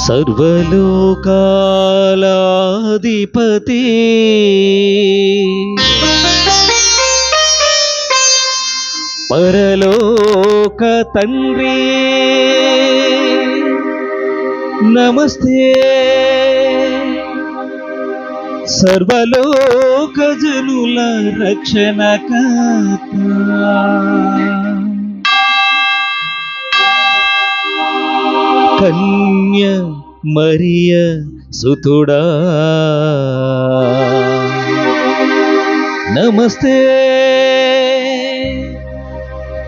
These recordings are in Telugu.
సర్వలోకాలాధిపతి పరలోక తండ్రి నమస్తే. సర్వలోక జనుల రక్షణకర్త కన్య మరియ సుతుడా నమస్తే.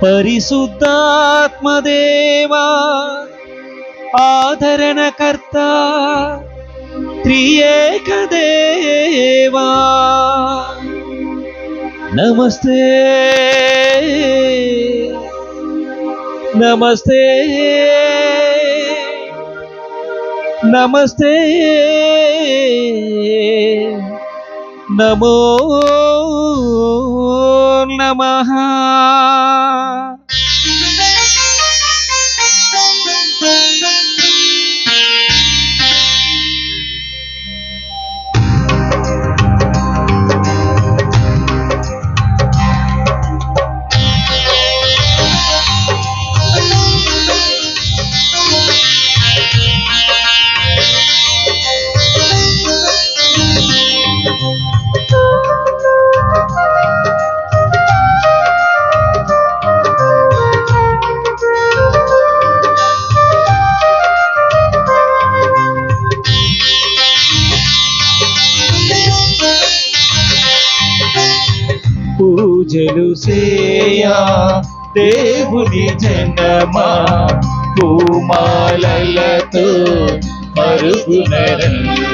పరిశుద్ధాత్మదేవా ఆదరణకర్త త్రియేక దేవా నమస్తే నమస్తే నమస్తే నమో నమః. పూజలు సేయా దేవుని జనమా పూమాలలతో మరుగునరండి.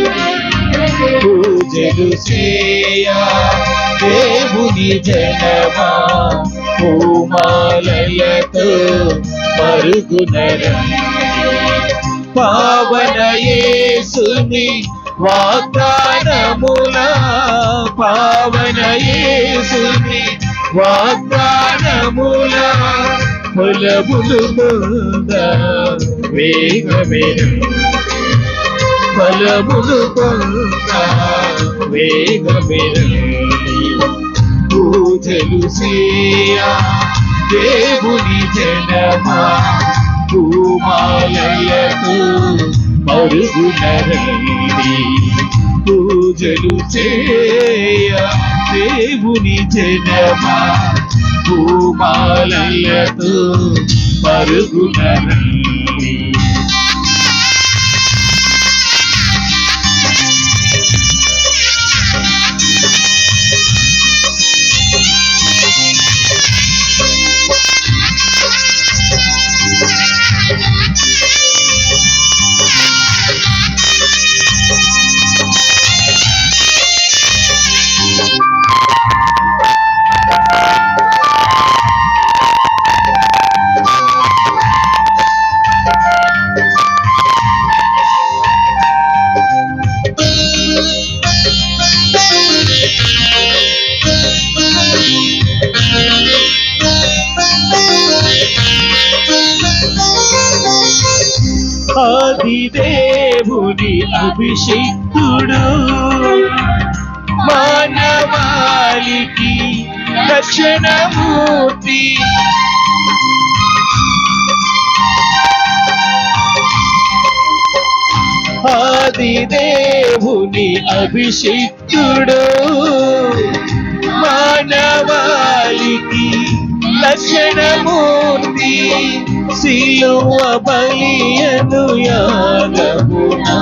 పూజలు సేయా దేవుని జనమా పూమాలలతో మరుగునరండి. పావన యేసుని వాగ్దానములా పావన యేసుని వాగ్దానములా ఫలములు పొంద వేగమేను ఫలములు పొంద వేగమేను. పూజలు సేయా దేవుని జనమా పూమాలలతో మరుగునరండి. పూజలు చేయా దేవుని జనమా పూమాలలతో మరుగునరండి. ఆది దేవుని అభిషిక్తుడు మానవాళికి రక్షణమూర్తి. ఆది దేవుని అభిషిక్తుడు మానవాళికి రక్షణమూర్తి. సిలువ బలియను యాగమునా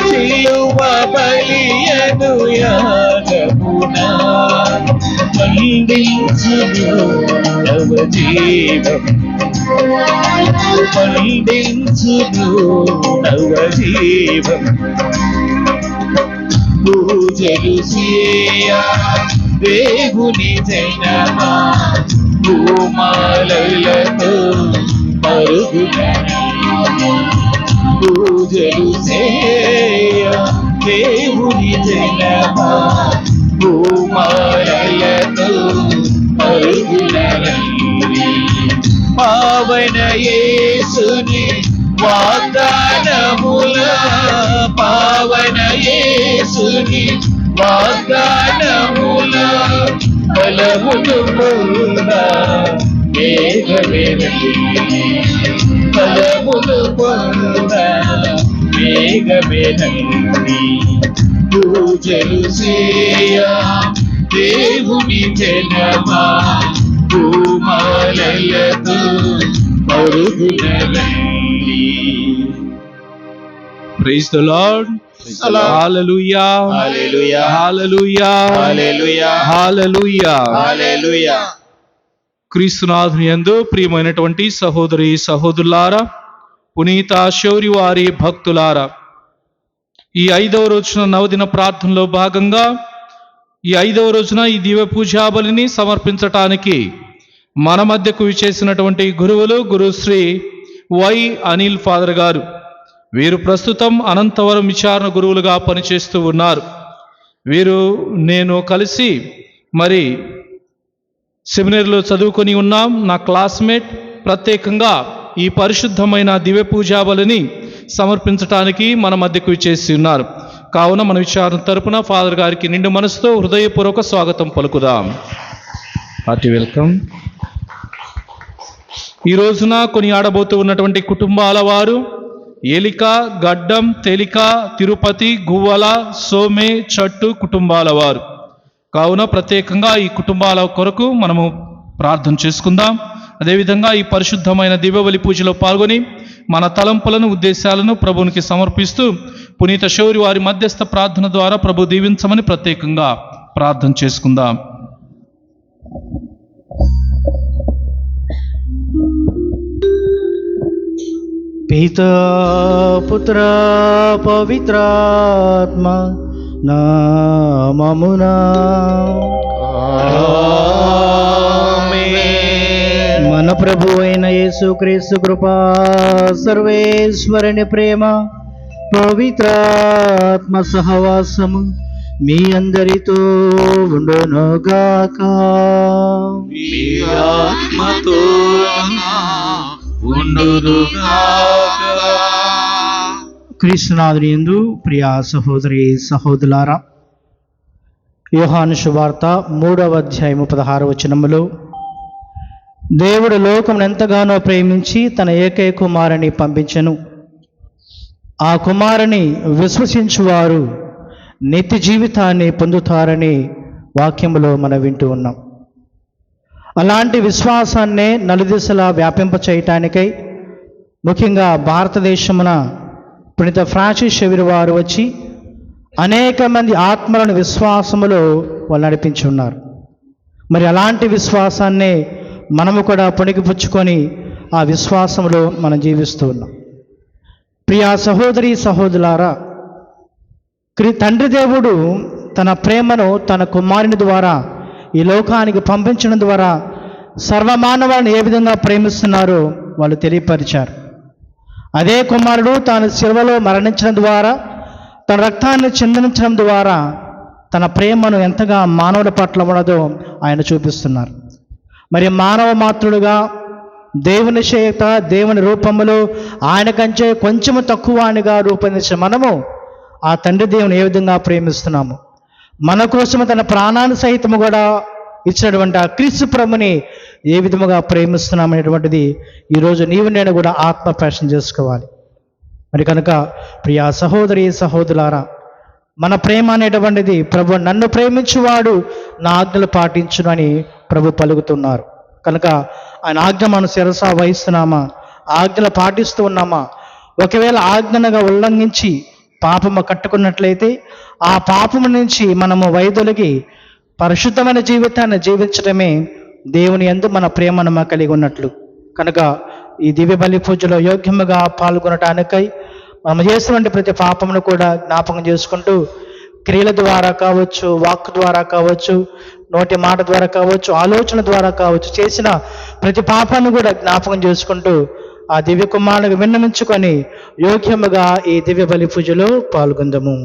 సిలువ బలియను యాగమునా పండించును నవజీవం పండించును నవజీవం. పూజలు సేయా దేవుని జనమా పూమాలలతో మరుగునరండి. పూజలు సేయా దేవుని జనమా పూమాలలతో మరుగునరండి. పావన యేసుని వాగ్దాన పావన యేసుని వాగ్దానముల ఫలములు పొందా వేగమే రండి, ఫలములు పొందా వేగమే రండి. పూజలు చేయ దేవుని జనమా భూమాలలతో పరుగున రండి. Praise the Lord. Hallelujah. Hallelujah. Hallelujah. Hallelujah. Hallelujah. Hallelujah. క్రీస్తునాథుని యందు ప్రియమైనటువంటి సహోదరి సహోదరులారా, పునీత శౌరి వారి భక్తులారా, ఈ 5వ రోజున నవదిన ప్రార్థనలో భాగంగా ఈ 5వ రోజున ఈ దివ్య పూజా బలిని సమర్పించటానికి మన మధ్యకు విచ్చేసినటువంటి గురువులు గురుశ్రీ వై అనిల్ ఫాదర్ గారు. వీరు ప్రస్తుతం అనంతవరం విచారణ గురువులుగా పనిచేస్తూ ఉన్నారు. వీరు నేను కలిసి మరి సెమినరీలో చదువుకొని ఉన్నాం. నా క్లాస్మేట్. ప్రత్యేకంగా ఈ పరిశుద్ధమైన దివ్య పూజా బలిని సమర్పించటానికి మన మధ్యకు విచ్చేసి ఉన్నారు. కావున మన విచారణ తరపున ఫాదర్ గారికి నిండు మనసుతో హృదయపూర్వక స్వాగతం పలుకుదాం. Hearty welcome. ఈ రోజున కొని ఆడబోతూ ఉన్నటువంటి కుటుంబాల వారు ఏలిక, గడ్డం, తేలిక, తిరుపతి, గువ్వల, సోమే, చట్టు కుటుంబాల వారు. కావున ప్రత్యేకంగా ఈ కుటుంబాల కొరకు మనము ప్రార్థన చేసుకుందాం. అదేవిధంగా ఈ పరిశుద్ధమైన దివ్యబలి పూజలో పాల్గొని మన తలంపులను, ఉద్దేశాలను ప్రభువునికి సమర్పిస్తూ పునీత శౌరి వారి మధ్యస్థ ప్రార్థన ద్వారా ప్రభు దీవించమని ప్రత్యేకంగా ప్రార్థన చేసుకుందాం. పితా పుత్ర పవిత్రాత్మ నామమునా మన ప్రభు అయిన యేసుక్రీస్తు కృపా, సర్వేశ్వరుని ప్రేమ, పవిత్రాత్మ సహవాసము మీ అందరితో ఉండునుగాక. క్రీస్తునాథుని యందు ప్రియ సహోదరి సహోదరులారా, యోహాను సువార్త 3వ అధ్యాయము 16వ వచనములో, దేవుడు లోకమును ఎంతగానో ప్రేమించి తన ఏకైక కుమారుని పంపించెను, ఆ కుమారుని విశ్వసించువారు నిత్య జీవితాన్ని పొందుతారని వాక్యములో మనం వింటూ ఉన్నాం. అలాంటి విశ్వాసాన్నే నలుదిశలా వ్యాపింప చేయటానికై ముఖ్యంగా భారతదేశమున పునీత ఫ్రాన్సిస్ షేవియర్ వారు వచ్చి అనేక మంది ఆత్మలను విశ్వాసములో వాళ్ళు నడిపించి ఉన్నారు. మరి అలాంటి విశ్వాసాన్నే మనము కూడా పుణికిపుచ్చుకొని ఆ విశ్వాసములో మనం జీవిస్తూ ఉన్నాం. ప్రియా సహోదరి సహోదరులారా, తండ్రి దేవుడు తన ప్రేమను తన కుమారుని ద్వారా ఈ లోకానికి పంపించడం ద్వారా సర్వమానవాన్ని ఏ విధంగా ప్రేమిస్తున్నారో వాళ్ళు తెలియపరిచారు. అదే కుమారుడు తాను శిలువలో మరణించడం ద్వారా, తన రక్తాన్ని చిందించడం ద్వారా తన ప్రేమను ఎంతగా మానవుల పట్ల ఉన్నదో ఆయన చూపిస్తున్నారు. మరి మానవ మాతృడుగా దేవుని చేత, దేవుని రూపములో ఆయన కంటే కొంచెము తక్కువగా రూపొందించిన మనము ఆ తండ్రి దేవుని ఏ విధంగా ప్రేమిస్తున్నాము, మన కోసము తన ప్రాణాన్ని సహితము కూడా ఇచ్చినటువంటి ఆ క్రీస్తు ప్రభుని ఏ విధముగా ప్రేమిస్తున్నామనేటువంటిది ఈరోజు నీవు నేను కూడా ఆత్మ ప్రశ్న చేసుకోవాలి. మరి కనుక ప్రియా సహోదరి సహోదరులారా, మన ప్రేమ అనేటువంటిది ప్రభు నన్ను ప్రేమించువాడు నా ఆజ్ఞలు పాటించును అని ప్రభు పలుకుతున్నారు. కనుక ఆయన ఆజ్ఞ మనం శిరసా వహిస్తున్నామా, ఆజ్ఞలు పాటిస్తూ ఉన్నామా? ఒకవేళ ఆజ్ఞనగా ఉల్లంఘించి పాపము కట్టుకున్నట్లయితే ఆ పాపము నుంచి మనము వైదొలిగి పరిశుద్ధమైన జీవితాన్ని జీవించడమే దేవుని యందు మన ప్రేమను కలిగి ఉన్నట్లు. కనుక ఈ దివ్య బలి పూజలో యోగ్యముగా పాల్గొనటానికై మనం చేసినటువంటి ప్రతి పాపమును కూడా జ్ఞాపకం చేసుకుంటూ క్రియల ద్వారా కావచ్చు, వాక్ ద్వారా కావచ్చు, నోటి మాట ద్వారా కావచ్చు, ఆలోచన ద్వారా కావచ్చు, చేసిన ప్రతి పాపాన్ని కూడా జ్ఞాపకం చేసుకుంటూ ఆ దివ్య కుమారునికి విన్నమించుకొని యోగ్యముగా ఈ దివ్య బలి పూజలో పాల్గొందము.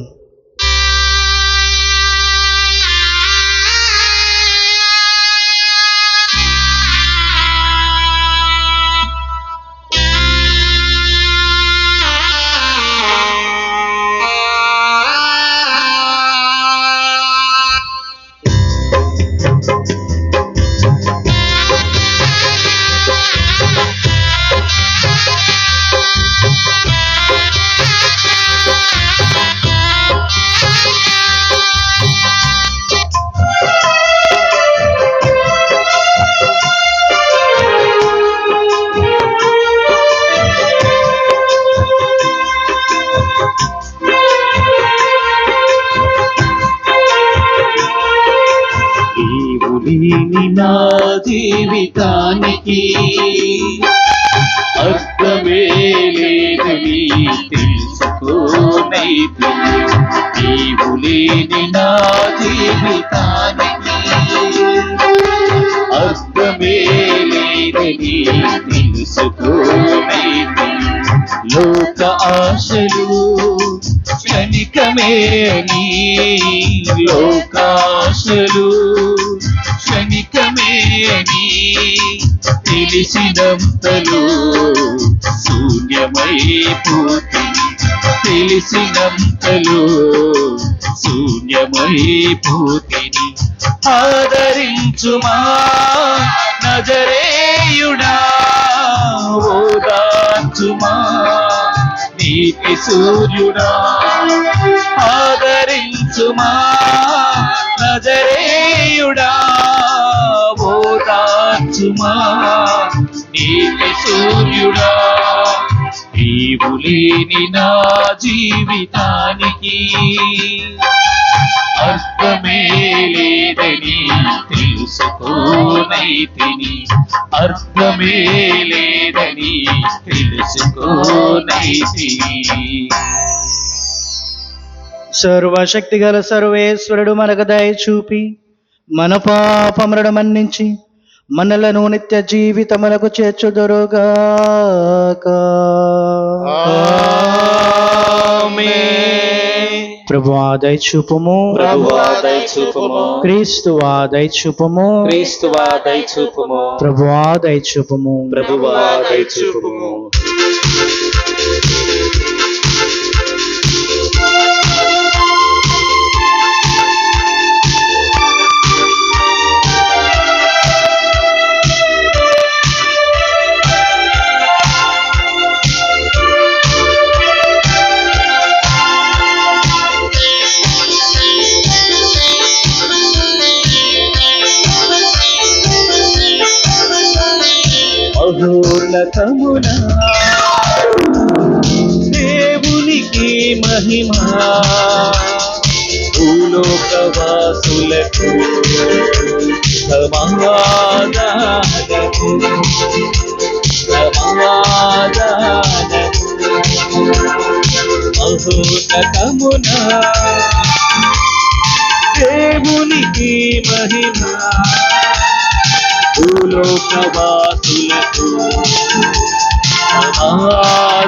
నీవులేని నా జీవితానికి అర్థమే లేదని తెలుసుకోనైతే, నీవులేని నా జీవితానికి అర్థమే లేదని తెలుసుకోనైతే, లోక ఆశలు క్షణికమే అని, లోకాశలు క్షణికమే అని తెలిసినంతలో శూన్యమైపోతుంది, తెలిసినంతలో శూన్యమైపోతుంది. ఆదరించుమా నజరేయుడా, ఓదార్చుమా నీతి సూర్యుడా, ఆదరించుమా నజరేయుడా, ఓదార్చుమా నీతి సూర్యుడా. నీవులేని నా జీవితానికి అర్థమే లేదని తెలుసుకోనైతిని, అర్థమే లేదని తెలుసుకోనైతిని. సర్వశక్తి గల సర్వేశ్వరుడు మనకు దయ చూపి మన పాపములను మన్నించి మనలను నిత్య జీవితములకు చేర్చుదురుగాక. ఆమేన్. ప్రభువా దయ చూపుము, ప్రభువా దయ చూపుము, క్రీస్తువా దయ చూపుము, క్రీస్తువా దయ చూపుము, ప్రభువా దయ చూపుము. ప్రభువా దయ చూపుము. మహోన్నతమునా దేవునికి మహిమా, భూలోకవాసులకు సమాధానము, సమాధానము. మహోన్నతమునా దేవునికి మహిమా, భూలోకవాసులకు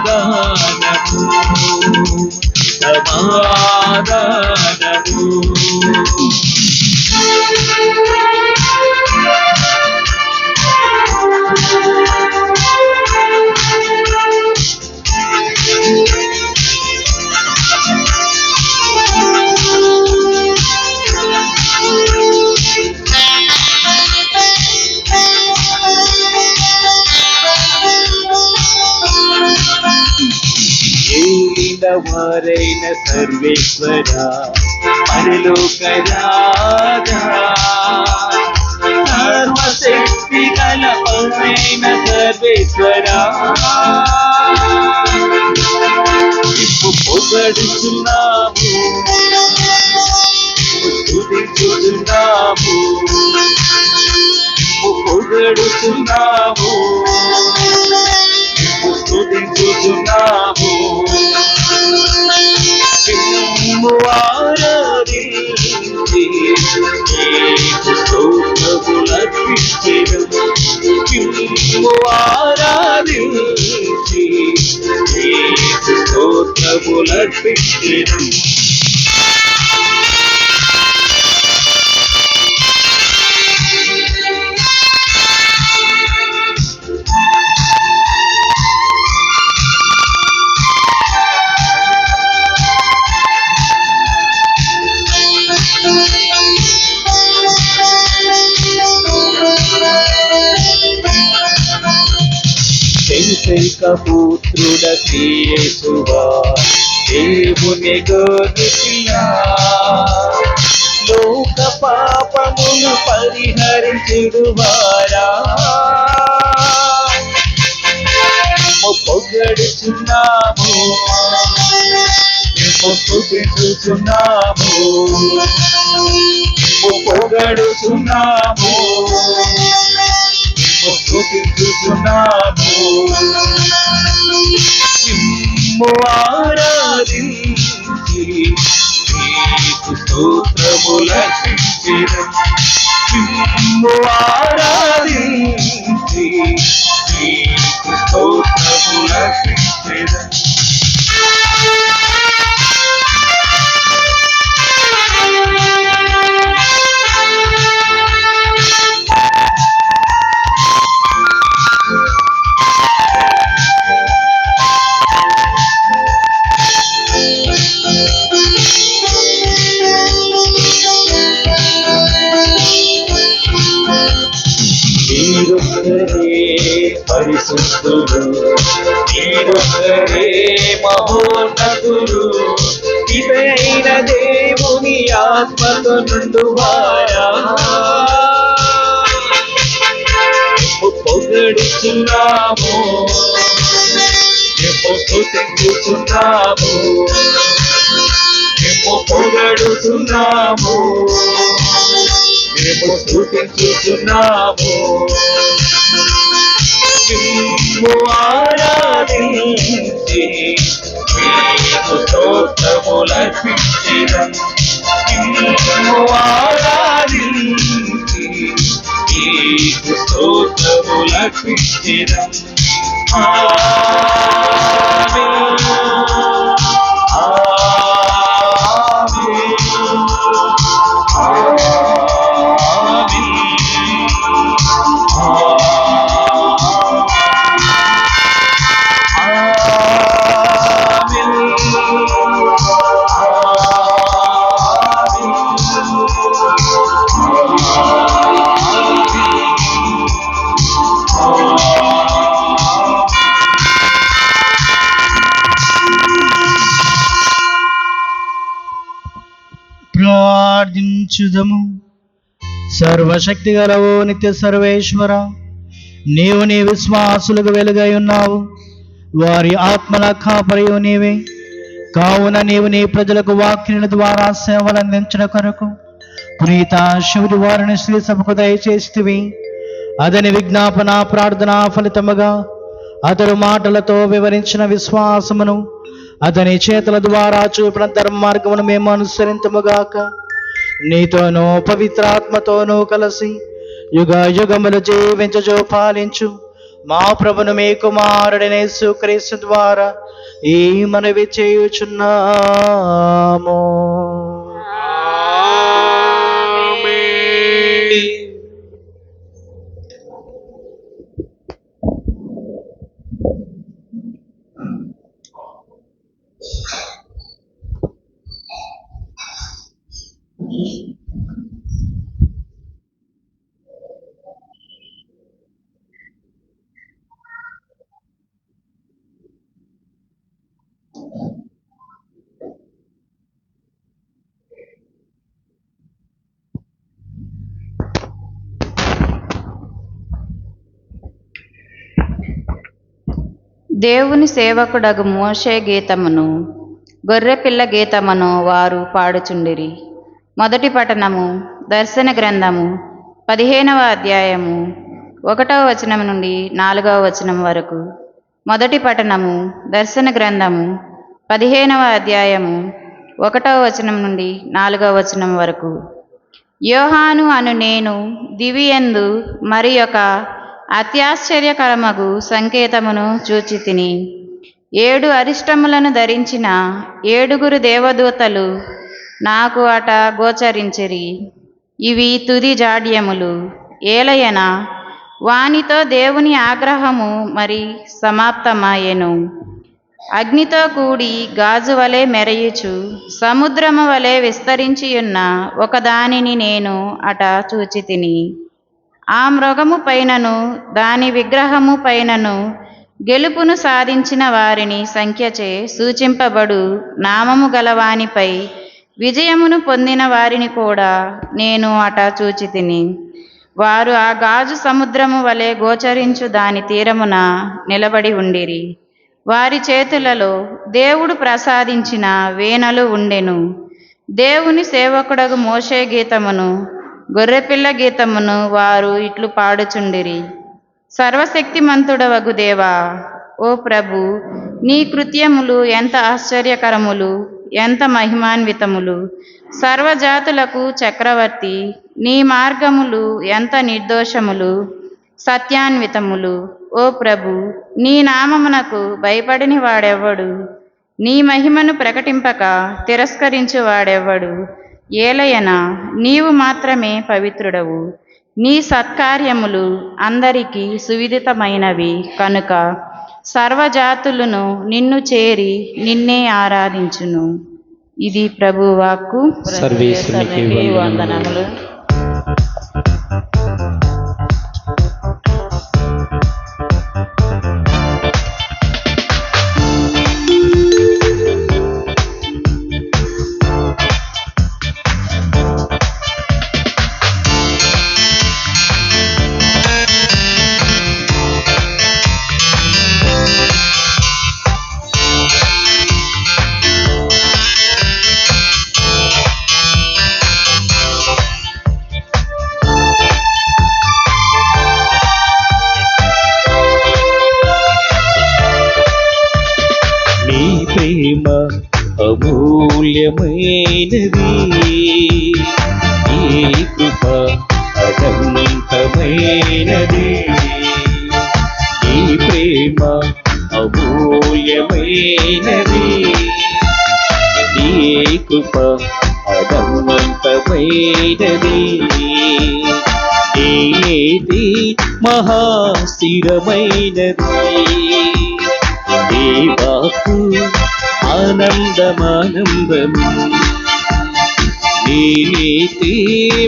సమాధానము, సమాధానము. వారైన సర్వేశ్వర పరలోక రాజా, సర్వశక్తి గల పరమైన సర్వేశ్వర నిన్ను పొగడుచున్నాము, స్తుతించుచున్నాము, నిన్ను పొగడుచున్నాము, నిన్ను స్తుతించుచున్నాము. నిన్ను ఆరాధించి నీకు స్తోత్రములర్పించెదము, నిన్ను ఆరాధించి నీకు స్తోత్రములర్పించెదము. పుత్రుడ శ్రీయేసువా దేవుని గొర్రెపిల్లా, లోక పాపమును పరిహరించుడువారా, పొగడుచున్నాము, స్తుతించుచున్నాము, పొగడుచున్నాము, స్తుతించుచున్నాము, ఆరాధించి నీకు స్తోత్రములర్పించెదం, ఆరాధించి నీకు స్తోత్రములర్పించెదం. మీరొక్కరే పరిశుద్ధుడు, మీరొక్కరే మహోన్నతుడు, ఇదైన దేవుని ఆత్మతో నుండువారా. పొగడుచున్నాము, స్తుతించుచున్నాము, పొగడుచున్నాము, స్తుతించుచున్నాము, ఆరాధించి నీకు స్తోత్రములర్పించెదం, ఆరాధించి నీకు స్తోత్రములర్పించెదం. ఆమేన్, ప్రార్థించుదము. సర్వశక్తి గలవో నిత్య సర్వేశ్వర, నీవు నీ విశ్వాసులకు వెలుగై ఉన్నావు, వారి ఆత్మల కాపరియు నీవే. కావున నీవు నీ ప్రజలకు వాక్యుల ద్వారా సేవలు అందించడం కొరకు పునీత శివుడి వారిని శ్రీ సభకు దయచేసితివి. అతని విజ్ఞాపన ప్రార్థన ఫలితముగా అతడు మాటలతో వివరించిన విశ్వాసమును అతని చేతుల ద్వారా చూపిన ధర్మ మార్గమును మేము అనుసరింతుముగాక. నీతోనూ పవిత్రాత్మతోనూ కలిసి యుగ యుగములు జీవించజో పాలించు మా ప్రభును మీ కుమారుడైన యేసుక్రీస్తు ద్వారా ఈ మనవి చేయుచున్నాము. దేవుని సేవకుడగు మోషే గీతమును గొర్రెపిల్ల గీతమును వారు పాడుచుండిరి. మొదటి పఠనము దర్శన గ్రంథము 15వ అధ్యాయము 1వ వచనం నుండి 4వ వచనం వరకు. మొదటి పఠనము దర్శన గ్రంథము 15వ అధ్యాయము 1వ వచనం నుండి 4వ వచనం వరకు. యోహాను అను నేను దివియందు మరి ఒక అత్యాశ్చర్యకరమగు సంకేతమును చూచి తిని. 7 అరిష్టములను ధరించిన 7 దేవదూతలు నాకు అట గోచరించిరి. ఇవి తుది జాడ్యములు. ఏలయన వానితో దేవుని ఆగ్రహము మరి సమాప్తమాయెను. అగ్నితో కూడి గాజు వలె మెరయుచు సముద్రము వలె విస్తరించియున్న ఒకదానిని నేను అట చూచి తిని. ఆ మృగము పైనను దాని విగ్రహము పైనను గెలుపును సాధించిన వారిని సంఖ్యచే సూచింపబడు నామము గలవానిపై విజయమును పొందిన వారిని కూడా నేను అట చూచి తిని. వారు ఆ గాజు సముద్రము వలె గోచరించు దాని తీరమున నిలబడి ఉండిరి. వారి చేతులలో దేవుడు ప్రసాదించిన వీణలు ఉండెను. దేవుని సేవకుడగు మోషే గీతమును గొర్రెపిల్ల గీతమును వారు ఇట్లు పాడుచుండిరి. సర్వశక్తిమంతుడవగు దేవా, ఓ ప్రభు, నీ కృత్యములు ఎంత ఆశ్చర్యకరములు, ఎంత మహిమాన్వితములు. సర్వజాతులకు చక్రవర్తి, నీ మార్గములు ఎంత నిర్దోషములు, సత్యాన్వితములు. ఓ ప్రభు, నీ నామమునకు భయపడిన వాడెవ్వడు? నీ మహిమను ప్రకటింపక తిరస్కరించు వాడెవ్వడు? ఏలయనా నీవు మాత్రమే పవిత్రుడవు. నీ సత్కార్యములు అందరికీ సువిదితమైనవి కనుక సర్వజాతులను నిన్ను చేరి నిన్నే ఆరాధించును. ఇది ప్రభువాక్కు. సర్వేశ్వరునికి వందనములు. నీ ప్రేమ అమూల్యమైనది, నీ కృప అనంతమైనది. నీ ప్రేమ అమూల్యమైనది, నీ కృప అనంతమైనది. నీ నీతి మహాస్థిరమైనది, నీ వాక్కు ఆనందమానందము. నీ నీతి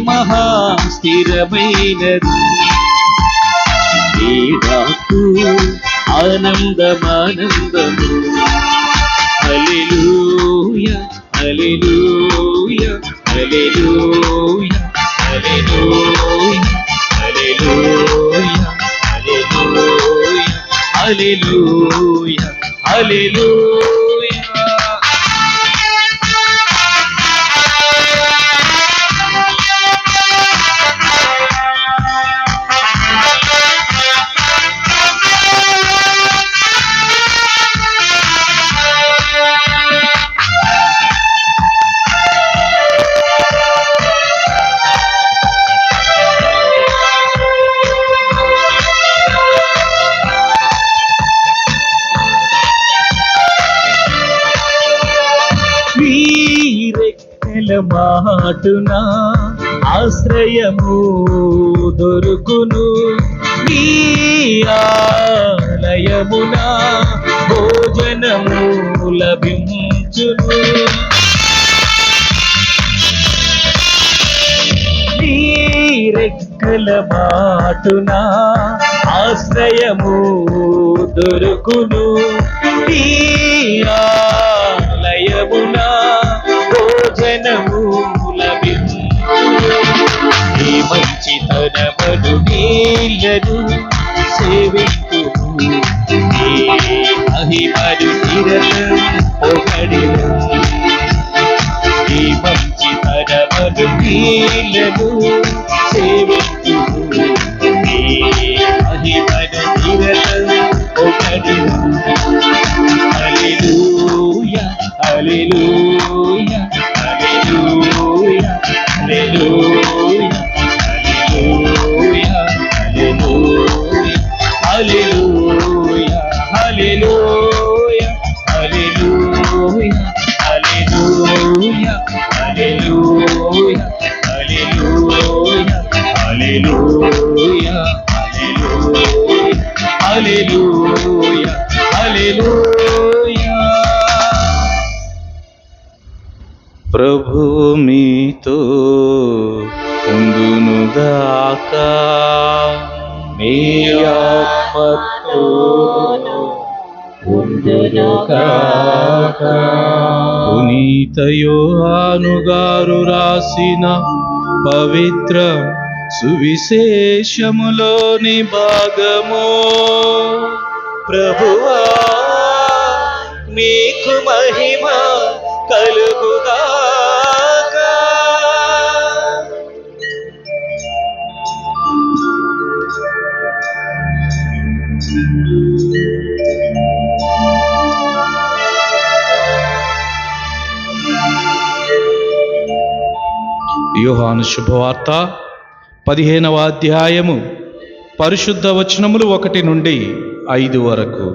మహాస్థిరమైనది, నీ వాక్కు ఆనందమానందము. హల్లెలూయా హల్లెలూయా హల్లెలూయా హల్లెలూయా హల్లెలూయా హల్లెలూయా హల్లెలూయా. రెక్కల మాటున ఆశ్రయము దొరుకును, నీ ఆలయమున భోజనము లభించును. నీ రెక్కల మాటున ఆశ్రయము దొరుకును, నీ ఆలయమున భోజనము లభించును. నీ మంచితనమును నీళ్లను సేవించును, నీ మహిమను నిరతం పొగడెను. నీ మంచితనమును నీళ్లను సేవించును, నీ మహిమను నిరతం పొగడెను. హల్లెలూయా హల్లెలూయా హల్లెలూయా హల్లెలూయా హల్లెలూయా హల్లెలూయా హల్లెలూయా హల్లెలూయా హల్లెలూయా హల్లెలూయా హల్లెలూయా హల్లెలూయా హల్లెలూయా హల్లెలూయా. ప్రభు మీతో ఉండునుగాక, మీ ఆత్మతోను ఉండునుగాక. పునీత యోహాను గారు రాసిన పవిత్ర సువిశేషములోని భాగము. ప్రభువా నీకు మహిమ కలుగుగాక. యోహాను శుభవార్త 15వ అధ్యాయము పరిశుద్ధ వచనములు 1 నుండి 5 వరకు.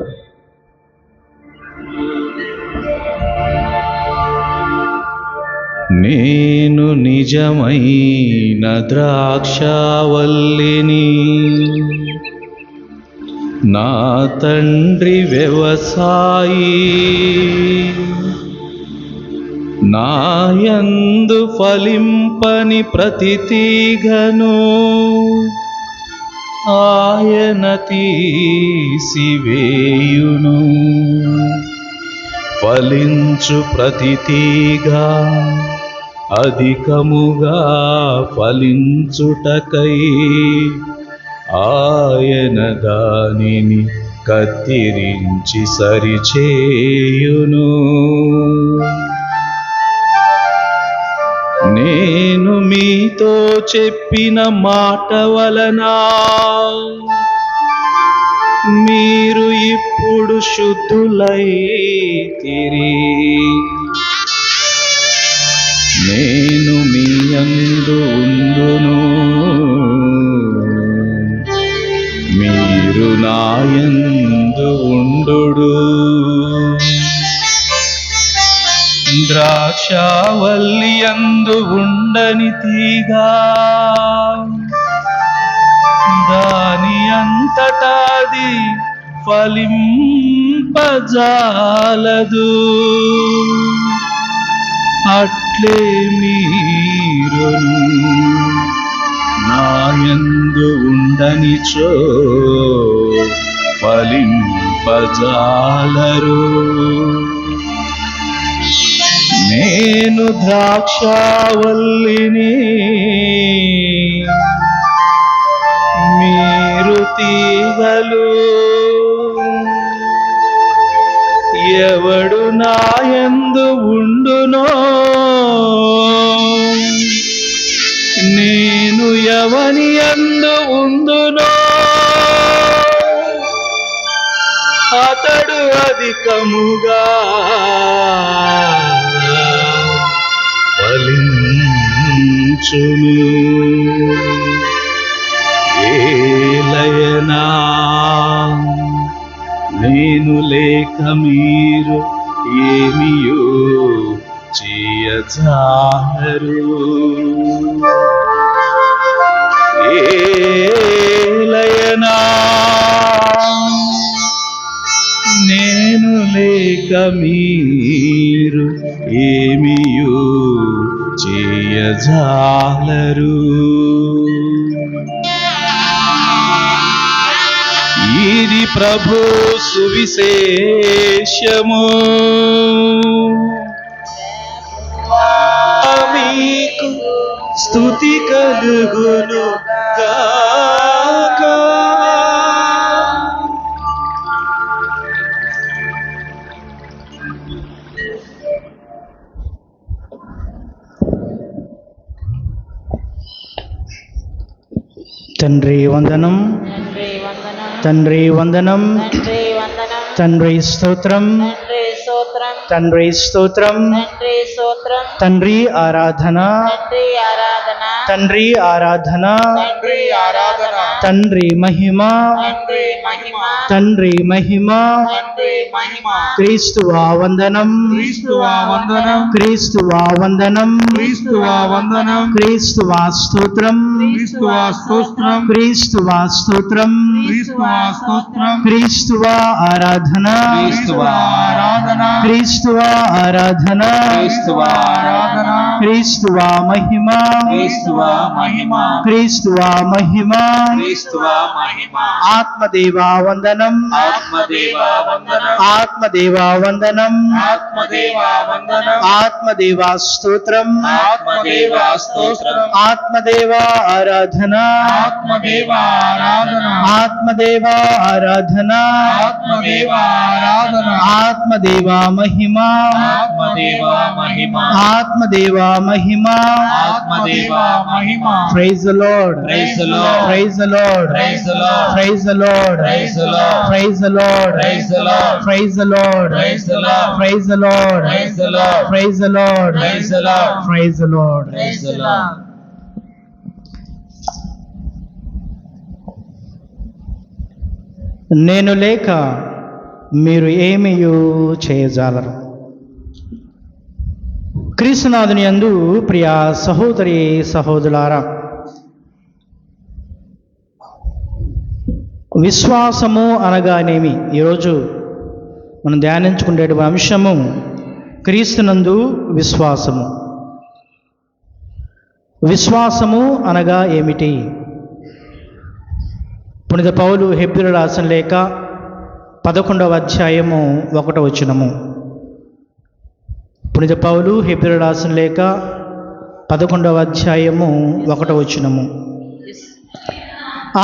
నేను నిజమైన ద్రాక్షావల్లిని, నా తండ్రి వ్యవసాయి. నాయందు ఫలింపని ప్రతి తీగను ఆయన తీసివేయును. ఫలించు ప్రతి తీగ అధికముగా ఫలించుటకై ఆయన దానిని కత్తిరించి సరిచేయును. నేను మీతో చెప్పిన మాట వలన మీరు ఇప్పుడు శుద్ధులైతిరి. నేను మీ యందు ఉందును, మీరు నా యందు ఉండుడు. ద్రాక్షావల్లి యందు ఉండని తీగా దాని అంతటాది ఫలింపజాలదు. అట్లే మీరును నాయందు ఉండనిచో ఫలింపజాలరు. నేను ద్రాక్షావల్లిని, మీరు తీగలు. ఎవడు నాయందు ఉండునో నేను ఎవని యందు ఉందునో అతడు అధికముగా ఫలించును. ఏలయనా నేను లేక మీరు ఏమియో చేయజాలరు. ఏలయనా నేను లేక మీరు ఏమియో చేయజాలరు. ఇది ప్రభు సువిశేషము. మీకు స్తుతి కలుగును గాక. తండ్రి వందనం, తండ్రి వందనం, తండ్రి స్తోత్రం, తండ్రి స్తోత్రం, తండ్రి ఆరాధన, తండ్రి ఆరాధన, తండ్రి మహిమ, తండ్రి మహిమ, క్రీస్తువా వందనం, క్రీస్తువా వందనం, క్రీస్తువా వందనం, క్రీస్తువా వందనం, క్రీస్తువా స్తోత్రం, క్రీస్తువా స్తోత్రం, క్రీస్తువా స్తోత్రం, క్రీస్తువా స్తోత్రం, క్రీస్తువా ఆరాధన, క్రీస్తువా ఆరాధన, క్రీస్తువా ఆరాధన, క్రీస్తువా ఆరాధన, క్రీస్తువా మహిమ, క్రీస్తువా మహిమ, క్రీస్తువా మహిమ, క్రీస్తువా మహిమ. ఆత్మదేవా వందనం, ఆత్మదేవా వందనం, ఆత్మదేవా వందనం, ఆత్మదేవా వందనం, ఆత్మదేవా స్తోత్రం, ఆత్మదేవా స్తోత్రం, ఆత్మదేవా ఆరాధన, ఆత్మదేవా ఆరాధన, ఆత్మదేవా ఆరాధన, ఆత్మదేవా ఆరాధన, ఆత్మదేవా మహిమ, ఆత్మదేవా మహిమ, ఆత్మదేవా మహిమ. ఆత్మదేవా మహిమ. Praise the Lord, Praise the Lord. Praise the Lord, Praise the Lord. Praise the Lord, Praise the Lord. Praise the Lord, Praise the Lord. Praise the Lord, Praise the Lord. Praise the Lord, Praise the Lord. Praise the Lord, Praise the Lord. Praise the Lord. Praise the Lord. నేను లేక మీరు ఏమీయూ చేయజాలరు. క్రీస్తునాథుని యందు ప్రియ సహోదరి సహోదరులారా, విశ్వాసము అనగానేమి? ఈరోజు మనం ధ్యానించుకునే అంశము క్రీస్తునందు విశ్వాసము. విశ్వాసము అనగా ఏమిటి? పునీత పౌలు హెబ్రీయులకు రాసిన లేఖ 11వ అధ్యాయము 1వ వచనము. పునీత పౌలు హెబ్రీయులకు రాసిన లేఖ 11వ అధ్యాయము 1వ వచనము.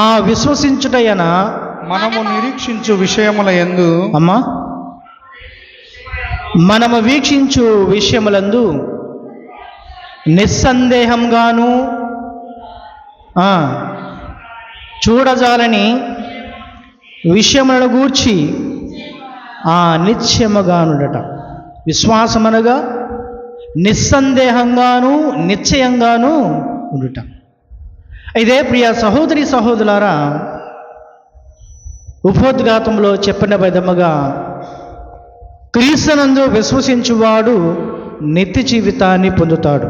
ఆ విశ్వసించుటయన మనము నిరీక్షించు విషయముల యందు అమ్మా మనము వీక్షించు విషయములందు నిస్సందేహంగాను చూడజాలని విషయములను గూర్చి నిశ్చయముగానుండట. విశ్వాసమనగా నిస్సందేహంగాను నిశ్చయంగాను ఉండుట. అయితే ప్రియ సహోదరి సహోదరులారా, ఉపోద్ఘాతంలో చెప్పిన విధముగా క్రీస్తునందు విశ్వసించువాడు నిత్య జీవితాన్ని పొందుతాడు.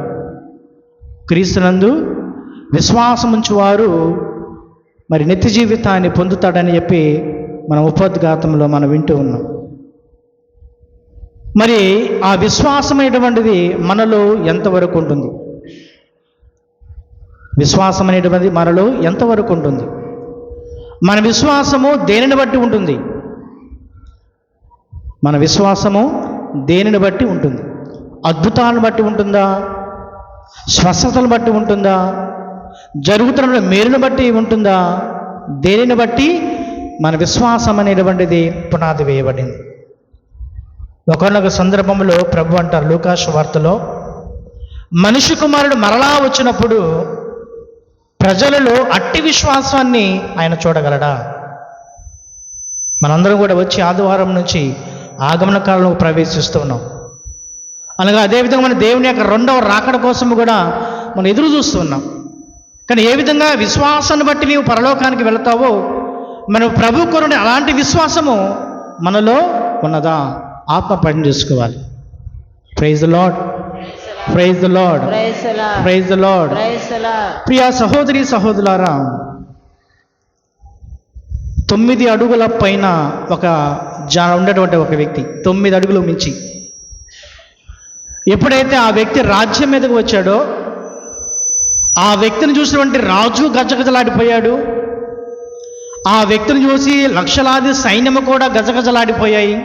క్రీస్తునందు విశ్వాసముంచువారు మరి నిత్య జీవితాన్ని పొందుతాడని చెప్పి మన ఉపోద్ఘాతంలో మనం వింటూ ఉన్నాం. మరి ఆ విశ్వాసమైనటువంటిది మనలో ఎంతవరకు ఉంటుంది? విశ్వాసం అనేటువంటిది మనలో ఎంతవరకు ఉంటుంది? మన విశ్వాసము దేనిని బట్టి ఉంటుంది? మన విశ్వాసము దేనిని బట్టి ఉంటుంది? అద్భుతాలను బట్టి ఉంటుందా? స్వస్థతలను బట్టి ఉంటుందా? జరుగుతున్న మేలును బట్టి ఉంటుందా? దేనిని బట్టి మన విశ్వాసం అనేటువంటిది పునాది వేయబడింది? ఒకనొక సందర్భంలో ప్రభు అంటారు లూకాసు వార్తలో, మనిషి కుమారుడు మరలా వచ్చినప్పుడు ప్రజలలో అట్టి విశ్వాసాన్ని ఆయన చూడగలడా? మనందరం కూడా వచ్చి ఆదివారం నుంచి ఆగమన కాలంలో ప్రవేశిస్తూ ఉన్నాం. అనగా అదేవిధంగా మన దేవుని యొక్క రెండవ రాకడ కోసం కూడా మనం ఎదురు చూస్తూ ఉన్నాం. కానీ ఏ విధంగా విశ్వాసాన్ని బట్టి నీవు పరలోకానికి వెళతావో మనం ప్రభు కొరకు అలాంటి విశ్వాసము మనలో ఉన్నదా? ఆత్మ పని చేసుకోవాలి. Praise the lord, praise the lord, praise the Lord. ప్రియ సహోదరి సహోదరులారా, 9 అడుగుల పైన ఉండేటువంటి ఒక వ్యక్తి, 9 అడుగులు మించి, ఎప్పుడైతే ఆ వ్యక్తి రాజ్యం మీదకు వచ్చాడో ఆ వ్యక్తిని చూసినటువంటి రాజు గజగజలాడిపోయాడు. ఆ వ్యక్తిని చూసి లక్షలాది సైన్యము కూడా గజగజలాడిపోయాయి.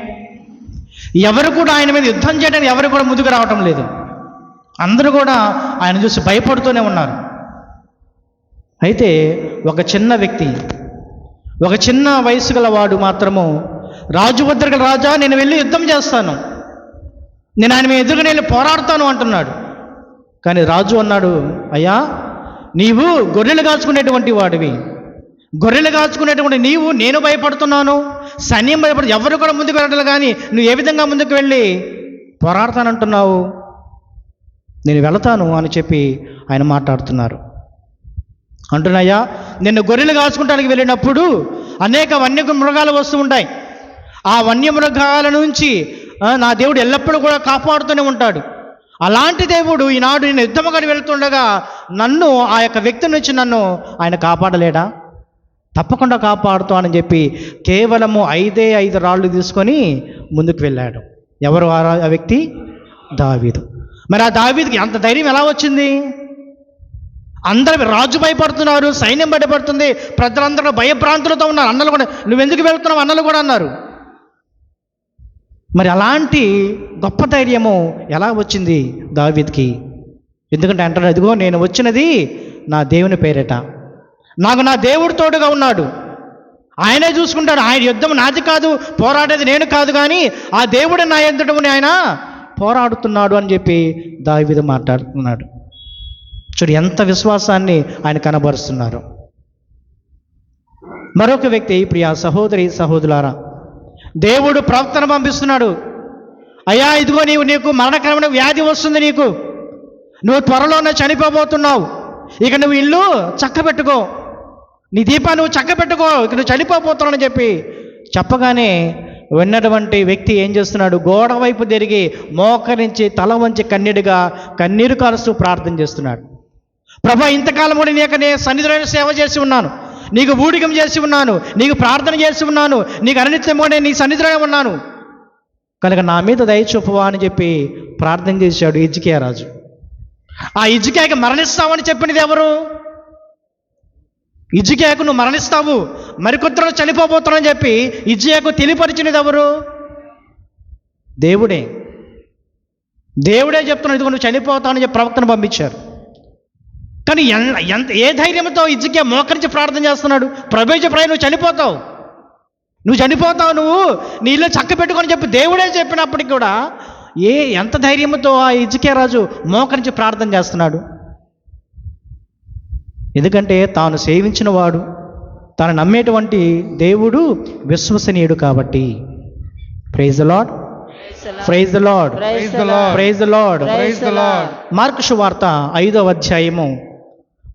ఎవరు కూడా ఆయన మీద యుద్ధం చేయడానికి ఎవరు కూడా ముందుకు రావటం లేదు. అందరూ కూడా ఆయన చూసి భయపడుతూనే ఉన్నారు. అయితే ఒక చిన్న వ్యక్తి, ఒక చిన్న వయసు గల వాడు మాత్రము రాజు వద్దకు, రాజా నేను వెళ్ళి యుద్ధం చేస్తాను, నేను ఆయన మీద ఎదురుగా వెళ్ళి పోరాడుతాను అంటున్నాడు. కానీ రాజు అన్నాడు, అయ్యా నీవు గొర్రెలు కాచుకునేటువంటి వాడివి, గొర్రెలు కాచుకునేటువంటి నీవు నేను భయపడుతున్నాను, సైన్యం భయపడు, ఎవరు కూడా ముందుకు వెళ్ళాలి, కానీ నువ్వు ఏ విధంగా ముందుకు వెళ్ళి పోరాడతానంటున్నావు? నేను వెళతాను అని చెప్పి ఆయన మాట్లాడుతున్నారు. అంటున్నాయా, నిన్ను గొర్రెలు కాచుకుంటానికి వెళ్ళినప్పుడు అనేక వన్య మృగాలు వస్తూ ఉంటాయి. ఆ వన్యమృగాల నుంచి నా దేవుడు ఎల్లప్పుడూ కూడా కాపాడుతూనే ఉంటాడు. అలాంటి దేవుడు ఈనాడు నేను యుద్ధముగా వెళ్తుండగా నన్ను, ఆ యొక్క వ్యక్తి నుంచి నన్ను ఆయన కాపాడలేడా? తప్పకుండా కాపాడుతానని చెప్పి కేవలము 5 రాళ్ళు తీసుకొని ముందుకు వెళ్ళాడు. ఎవరు ఆ వ్యక్తి? దావీదు. మరి ఆ దావీదుకి అంత ధైర్యం ఎలా వచ్చింది? అందరు రాజు భయపడుతున్నారు, సైన్యం భయపడుతుంది, ప్రజలందరూ భయభ్రాంతులతో ఉన్నారు. అన్నలు కూడా నువ్వెందుకు వెళ్తున్నావు అన్నలు కూడా అన్నారు. మరి అలాంటి గొప్ప ధైర్యము ఎలా వచ్చింది దావీదుకి? ఎందుకంటే అంటాడు, అదిగో నేను వచ్చినది నా దేవుని పేరిట, నాకు నా దేవుడు తోడుగా ఉన్నాడు, ఆయనే చూసుకుంటాడు, ఆయన యుద్ధం నాది కాదు, పోరాడేది నేను కాదు, కానీ ఆ దేవుడు నా ఎదుటని ఆయన పోరాడుతున్నాడు అని చెప్పి దావీదు మాట్లాడుతున్నాడు. చూడు ఎంత విశ్వాసాన్ని ఆయన కనబరుస్తున్నారు. మరొక వ్యక్తి, ప్రియా సహోదరి సహోదరులారా, దేవుడు ప్రవక్తను పంపిస్తున్నాడు. అయ్యా ఇదిగో నీకు మరణకరమైన వ్యాధి వస్తుంది, నువ్వు త్వరలోనే చనిపోబోతున్నావు, ఇక నువ్వు ఇల్లు చక్కబెట్టుకో, నీ దీపాన్ని నువ్వు చక్కబెట్టుకో, ఇక నువ్వు చనిపోబోతున్నావు చెప్పి చెప్పగానే విన్నటువంటి వ్యక్తి ఏం చేస్తున్నాడు? గోడ వైపు తిరిగి మోకరించి తల వంచి కన్నీరు కారుస్తూ ప్రార్థన చేస్తున్నాడు. ప్రభా, ఇంతకాలం కూడా నీ సన్నిధిలో సేవ చేసి ఉన్నాను, నీకు ఊడిగం చేసి ఉన్నాను, నీకు ప్రార్థన చేసి ఉన్నాను, నీకు అనిత్యం కూడా నీ సన్నిధిలో ఉన్నాను, కనుక నా మీద దయ చూపువా అని చెప్పి ప్రార్థన చేశాడు హిజ్కియా రాజు. ఆ హిజ్కియాకి మరణిస్తావని చెప్పినది ఎవరు? హిజ్కియాకు నువ్వు మరణిస్తావు, మరికొందరు చనిపోబోతున్నావు అని చెప్పి హిజ్కియాకు తెలియపరిచినది ఎవరు? దేవుడే చెప్తున్నాడు, ఇదిగో నువ్వు చనిపోతావని చెప్పి ప్రవక్తను పంపించారు. కానీ ఏ ధైర్యంతో హిజ్కియా మోకరించి ప్రార్థన చేస్తున్నాడు? ప్రభువే చెప్పాడు, నువ్వు చనిపోతావు, నువ్వు నీ ఇల్లు చక్క పెట్టుకొని చెప్పి దేవుడే చెప్పినప్పటికీ కూడా ఎంత ధైర్యంతో ఆ హిజ్కియా రాజు మోకరించి ప్రార్థన చేస్తున్నాడు? ఎందుకంటే తాను సేవించిన వాడు, తాను నమ్మేటువంటి దేవుడు విశ్వసనీయుడు కాబట్టి. Praise the lord, praise the lord, praise the lord, praise the lord, praise the lord. Mark సువార్త 5వ అధ్యాయము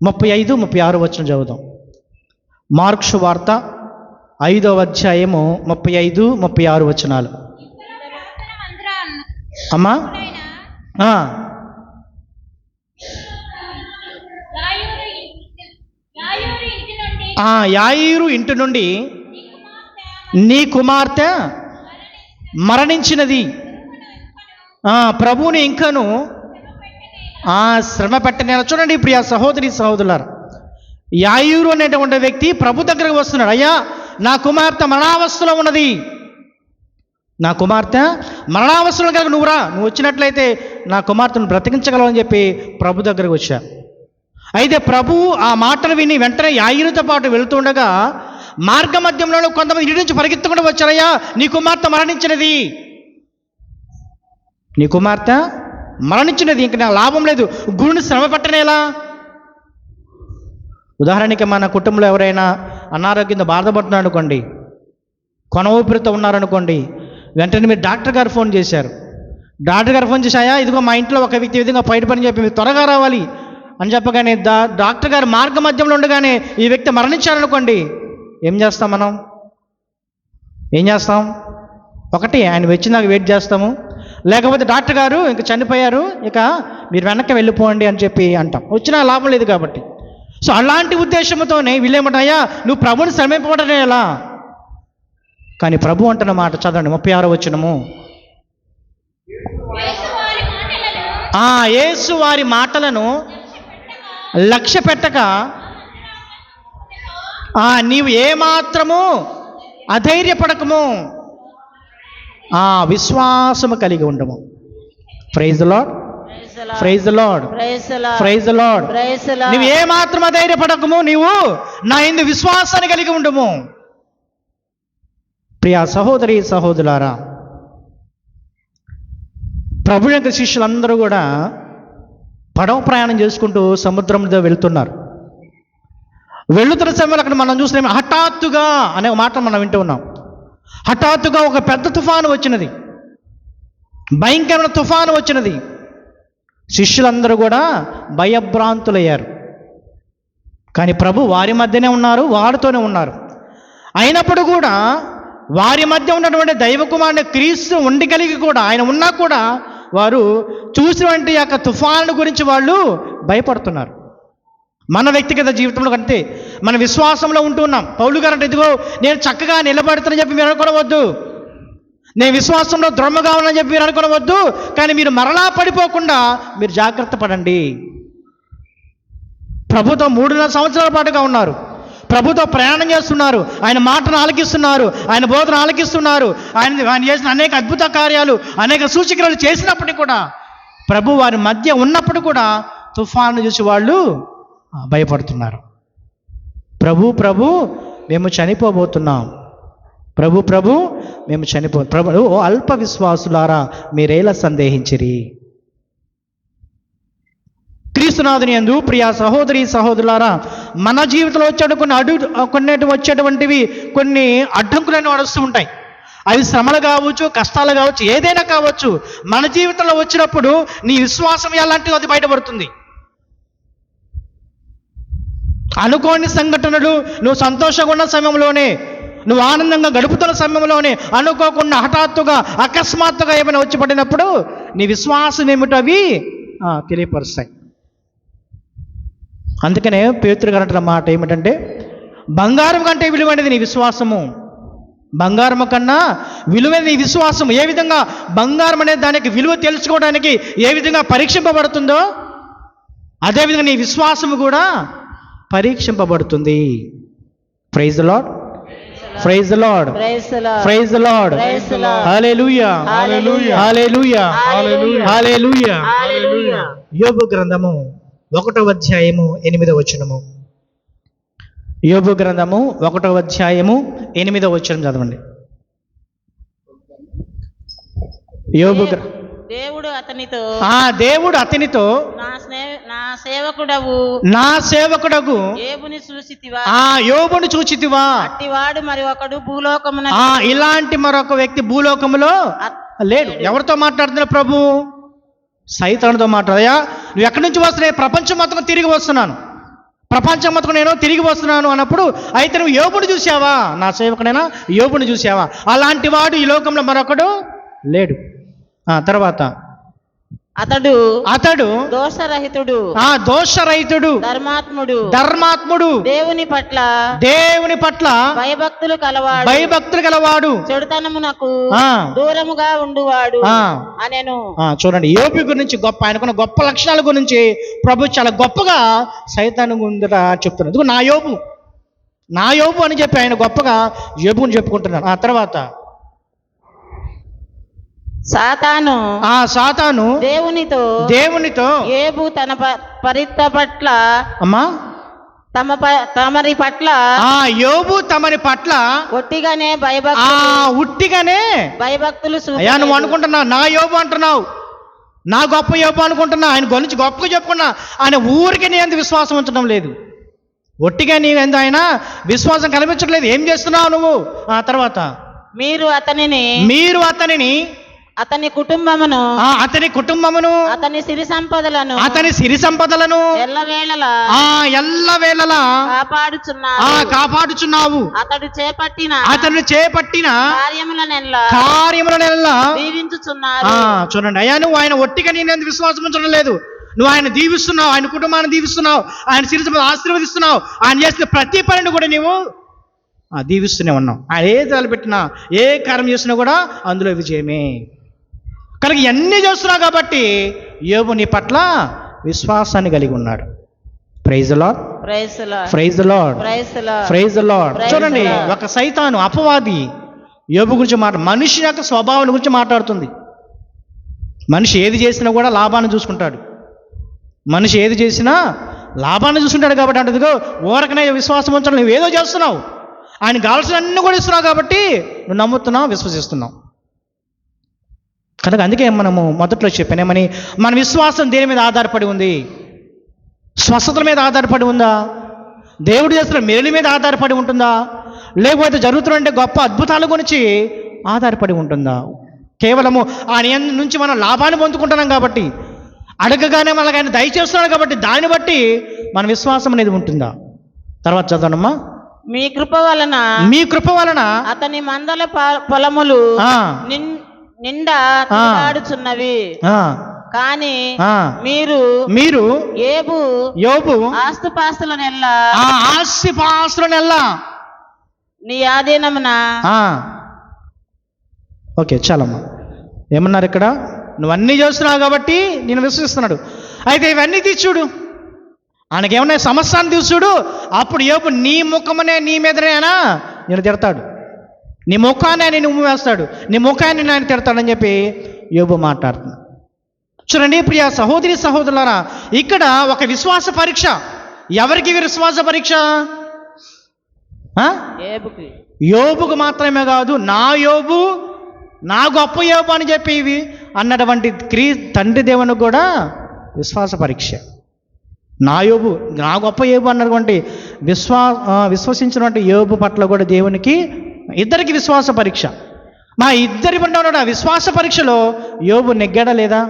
35-36 వచనం చదువుదాం. మార్కు సువార్త 5వ అధ్యాయము 35-36 వచనాలు. అమ్మా యాయీరు ఇంటి నుండి నీ కుమార్తె మరణించినది, ప్రభువుని ఇంకను శ్రమ పెట్టనేలా. చూడండి ప్రియా సహోదరి సహోదరులారా, యాయీరు అనేటువంటి వ్యక్తి ప్రభు దగ్గరకు వస్తున్నాడు. అయ్యా, నా కుమార్తె మరణావస్థలో ఉన్నది, నా కుమార్తె మరణావస్థలో కనుక నువ్వు వచ్చినట్లయితే నా కుమార్తెను బ్రతికించగలవు అని చెప్పి ప్రభు దగ్గరకు వచ్చా. అయితే ప్రభువు ఆ మాటలు విని వెంటనే యాయీరుతో పాటు వెళుతుండగా మార్గ మధ్యంలో కొంతమంది ఇంటి నుంచి పరిగెత్తుకుంటూ వచ్చారయ్యా, నీ కుమార్తె మరణించినది, ఇంక నా లాభం లేదు, గురుని శ్రమ పట్టనేలా. ఉదాహరణకి మన కుటుంబంలో ఎవరైనా అనారోగ్యంతో బాధపడుతున్నాడు అనుకోండి, కొన ఊపిరితో ఉన్నారనుకోండి, వెంటనే మీరు డాక్టర్ గారు ఫోన్ చేశారు. డాక్టర్ గారు ఫోన్ చేశాయా, ఇదిగో మా ఇంట్లో ఒక వ్యక్తి విధంగా బయటపని చెప్పి మీరు త్వరగా రావాలి అని చెప్పగానే డాక్టర్ గారు మార్గ మధ్యంలో ఉండగానే ఈ వ్యక్తి మరణించారనుకోండి, ఏం చేస్తాం? ఒకటి, ఆయన వచ్చినాక వెయిట్ చేస్తాము, లేకపోతే డాక్టర్ గారు ఇంక చనిపోయారు, ఇక మీరు వెనక్కి వెళ్ళిపోండి అని చెప్పి అంటాం. వచ్చినా లాభం లేదు కాబట్టి. సో అలాంటి ఉద్దేశంతోనే వీళ్ళేమంటాయా, నువ్వు ప్రభుని శ్రమింపబడనే ఎలా? కానీ ప్రభు అంటున్న మాట చదవండి, 36వ వచనము. యేసు వారి మాటలను లక్ష్య పెట్టక నీవు ఏమాత్రము అధైర్యపడకము, విశ్వాసము కలిగి ఉండము. Praise the lord, praise the lord, praise the lord. నువ్వు ఏమాత్రం అధైర్యపడకము, నీవు నా యందు విశ్వాసాన్ని కలిగి ఉండము. ప్రియా సహోదరి సహోదరులారా, ప్రభు యొక్క శిష్యులందరూ కూడా పడవ ప్రయాణం చేసుకుంటూ సముద్రం మీద వెళుతున్నారు. వెళుతున్న సమయంలో అక్కడ మనం చూస్తున్నాం, హఠాత్తుగా అనే మాట మనం వింటూ ఉన్నాం. హఠాత్తుగా ఒక పెద్ద తుఫాను వచ్చినది, భయంకరమైన తుఫాను వచ్చినది. శిష్యులందరూ కూడా భయభ్రాంతులయ్యారు. కానీ ప్రభు వారి మధ్యనే ఉన్నారు, వారితోనే ఉన్నారు. అయినప్పుడు కూడా వారి మధ్య ఉన్నటువంటి దైవకుమారుని క్రీస్తు ఉండి కలిగి కూడా, ఆయన ఉన్నా కూడా వారు చూసినటువంటి యొక్క తుఫాను గురించి వాళ్ళు భయపడుతున్నారు. మన వ్యక్తిగత జీవితంలో కంటే మన విశ్వాసంలో ఉంటున్నాం. పౌలు గారు అంటే, ఇదిగో నేను చక్కగా నిలబడుతానని చెప్పి మీరు అనుకోవద్దు, నేను విశ్వాసంలో దృఢంగా ఉన్నానని చెప్పి మీరు అనుకోవద్దు. కానీ మీరు మరలా పడిపోకుండా మీరు జాగ్రత్త పడండి. ప్రభుతో 3.5 సంవత్సరాల పాటుగా ఉన్నారు. ప్రభుతో ప్రయాణం చేస్తున్నారు. ఆయన మాటను ఆలకిస్తున్నారు. ఆయన బోధన ఆలకిస్తున్నారు. ఆయన చేసిన అనేక అద్భుత కార్యాలు, అనేక సూచక్రియలు చేసినప్పటికీ కూడా, ప్రభు వారి మధ్య ఉన్నప్పుడు కూడా తుఫాను చూసి వాళ్ళు భయపడుతున్నారు. ప్రభు మేము చనిపోబోతున్నాం. ప్రభు మేము ప్రభు ఓ అల్ప విశ్వాసులారా మీరేలా సందేహించిరి. క్రీస్తునాథుని యందు ప్రియ సహోదరి సహోదరులారా, మన జీవితంలో వచ్చేటువంటివి కొన్ని అడ్డంకులను వస్తూ ఉంటాయి. అవి శ్రమలు కావచ్చు, కష్టాలు కావచ్చు, ఏదైనా కావచ్చు. మన జీవితంలో వచ్చినప్పుడు నీ విశ్వాసం ఎలాంటిదో అది బయటపడుతుంది. అనుకోని సంఘటనలు, నువ్వు సంతోషంగా ఉన్న సమయంలోనే, నువ్వు ఆనందంగా గడుపుతున్న సమయంలోనే అనుకోకుండా హఠాత్తుగా అకస్మాత్తుగా ఏమైనా వచ్చి పడినప్పుడు నీ విశ్వాసం ఏమిటో అవి తెలియపరుస్తాయి. అందుకనే పేతురు గారు అంటున్న మాట ఏమిటంటే, బంగారం కంటే విలువైనది నీ విశ్వాసము. బంగారం కన్నా విలువైన నీ విశ్వాసం. ఏ విధంగా బంగారం అనే దానికి విలువ తెలుసుకోవడానికి ఏ విధంగా పరీక్షింపబడుతుందో, అదేవిధంగా నీ విశ్వాసము కూడా పరీక్షింపబడుతుంది. Praise the lord, praise the lord, praise the Lord, హల్లెలూయా, హల్లెలూయా, హల్లెలూయా. యోబు గ్రంథము 1వ అధ్యాయము 8వ వచనము. యోబు గ్రంథము 1వ అధ్యాయము 8వ వచనం చదవండి. దేవుడు అతనితో దేవుడు అతనితో నా సేవకుడగు యోబుని చూచితివా, అట్టివాడు మరి ఒకడు భూలోకమున ఇలాంటి మరొక వ్యక్తి భూలోకములో లేడు. ఎవరితో మాట్లాడుతున్నా ప్రభు? సైతానుతో మాట్లాడయా, నువ్వు ఎక్కడి నుంచి వస్తున్నాయి? ప్రపంచం మొత్తం తిరిగి వస్తున్నాను, ప్రపంచం మొత్తం నేను తిరిగి వస్తున్నాను అన్నప్పుడు, అయితే నువ్వు యోబుని చూసావా? నా సేవకుడైనా యోబుని చూసావా? అలాంటి వాడు ఈ లోకంలో మరొకడు లేడు. తర్వాత అతడు దోషరహితుడు, ధర్మాత్ముడు, దేవుని పట్ల భయభక్తులు కలవాడు, చెడుతనమునకు దూరముగా ఉండువాడు అనేను. చూడండి, యోబు గురించి ఆయనకున్న గొప్ప లక్షణాల గురించి ప్రభు చాలా గొప్పగా సైతాను ముందట చెప్తున్నాడు. నా యోబు అని చెప్పి ఆయన గొప్పగా యోబుని చెప్పుకుంటున్నాడు. ఆ తర్వాత సాతాను దేవునితో యోబు తమరి పట్ల ఉట్టిగానే భయభక్తులు అయ్యా, నువ్వు అనుకుంటున్నావు నా యోబు అంటున్నావు, నా గొప్ప యోబు అనుకుంటున్నా, ఆయన గురించి గొప్పగా చెప్పుకున్నా, ఆయన ఊరికి నీ ఎంత విశ్వాసం ఉంచడం లేదు. ఒట్టిగా నీవెందు ఆయన విశ్వాసం కనిపించట్లేదు. ఏం చేస్తున్నావు నువ్వు? ఆ తర్వాత మీరు అతనిని అతని కుటుంబమును అతని సిరి సంపదలను ఎల్లవేళలా కాపాడుచున్నావు. అతడు చేపట్టిన కార్యములనెల్లా దీవించుచున్నారు. చూడండి అయ్యా, నువ్వు ఆయన ఒట్టిగా నేను విశ్వాసం ఉంచడం లేదు. నువ్వు ఆయన దీవిస్తున్నావు, ఆయన కుటుంబాన్ని దీవిస్తున్నావు, ఆయన సిరి సంపద ఆశీర్వదిస్తున్నావు. ఆయన చేసిన ప్రతి పనిని కూడా నీవు దీవిస్తూనే ఉన్నావు. ఆయన ఏ తలపెట్టినా, ఏ కార్యం చేసినా కూడా అందులో విజయమే. కనుక ఇవన్నీ చేస్తున్నావు కాబట్టి యోబు నీ పట్ల విశ్వాసాన్ని కలిగి ఉన్నాడు. Praise the lord, praise the lord, praise the lord. చూడండి, ఒక సైతాను అపవాది యోబు గురించి మనిషి యొక్క స్వభావం గురించి మాట్లాడుతుంది. మనిషి ఏది చేసినా కూడా లాభాన్ని చూసుకుంటాడు. మనిషి ఏది చేసినా లాభాన్ని చూసుకుంటాడు. కాబట్టి అంటే ఊరకనే విశ్వాసం ఉంచడం, నువ్వు ఏదో చేస్తున్నావు, ఆయన కావాల్సిన అన్ని కూడా ఇస్తున్నావు కాబట్టి నువ్వు నమ్ముతున్నావు, విశ్వసిస్తున్నావు. కనుక అందుకే మనము మొదట్లో చెప్పానేమని, మన విశ్వాసం దేని మీద ఆధారపడి ఉంది? స్వస్థతల మీద ఆధారపడి ఉందా? దేవుడు చేస్తున్న మేలు మీద ఆధారపడి ఉంటుందా? లేకపోతే జరుగుతున్న గొప్ప అద్భుతాల గురించి ఆధారపడి ఉంటుందా? కేవలము ఆయన నుంచి మనం లాభాన్ని పొందుకుంటున్నాం కాబట్టి, అడగగానే మనకు ఆయన దయచేస్తున్నాడు కాబట్టి దాన్ని బట్టి మన విశ్వాసం అనేది ఉంటుందా? తర్వాత చదవనమ్మా. మీ కృప వలన అతని మందల పొలములు నిండా ఆడుచున్నవి, కానీ మీరు యోబు ఆస్తిపాస్తులనెల్లా నీ ఆధీనమున. ఓకే, చాలమ్మా. ఏమన్నారు ఇక్కడ? నువ్వు అన్నీ చేస్తున్నావు కాబట్టి నేను విశ్వసిస్తున్నాడు. అయితే ఇవన్నీ తీర్చుడు, ఆయనకేమన్నా సమస్యను చూసుడు, అప్పుడు యోబు నీ ముఖమనే నీ మీదనేనా నేను తిడతాడు, నీ ముఖాన్ని ఆయన ఉమ్మి వేస్తాడు, నీ ముఖాన్ని ఆయన తిడతాడని చెప్పి యోబు మాట్లాడుతున్నాడు. చూడండి ప్రియ సహోదరి సహోదరులారా, ఇక్కడ ఒక విశ్వాస పరీక్ష. ఎవరికి విశ్వాస పరీక్ష? ఏబుకి. యోబుకు మాత్రమే కాదు, నా యోబు, నా గొప్ప యోబు అని చెప్పి ఇవి అన్నటువంటి తండ్రి దేవునికి కూడా విశ్వాస పరీక్ష. నా యోబు, నా గొప్ప యోబు అన్నటువంటి విశ్వసించినటువంటి యోబు పట్ల కూడా దేవునికి ఇద్దరికి విశ్వాస పరీక్ష. మా ఇద్దరి పట్ల విశ్వాస పరీక్షలో యోబు నెగ్గాడా లేదా?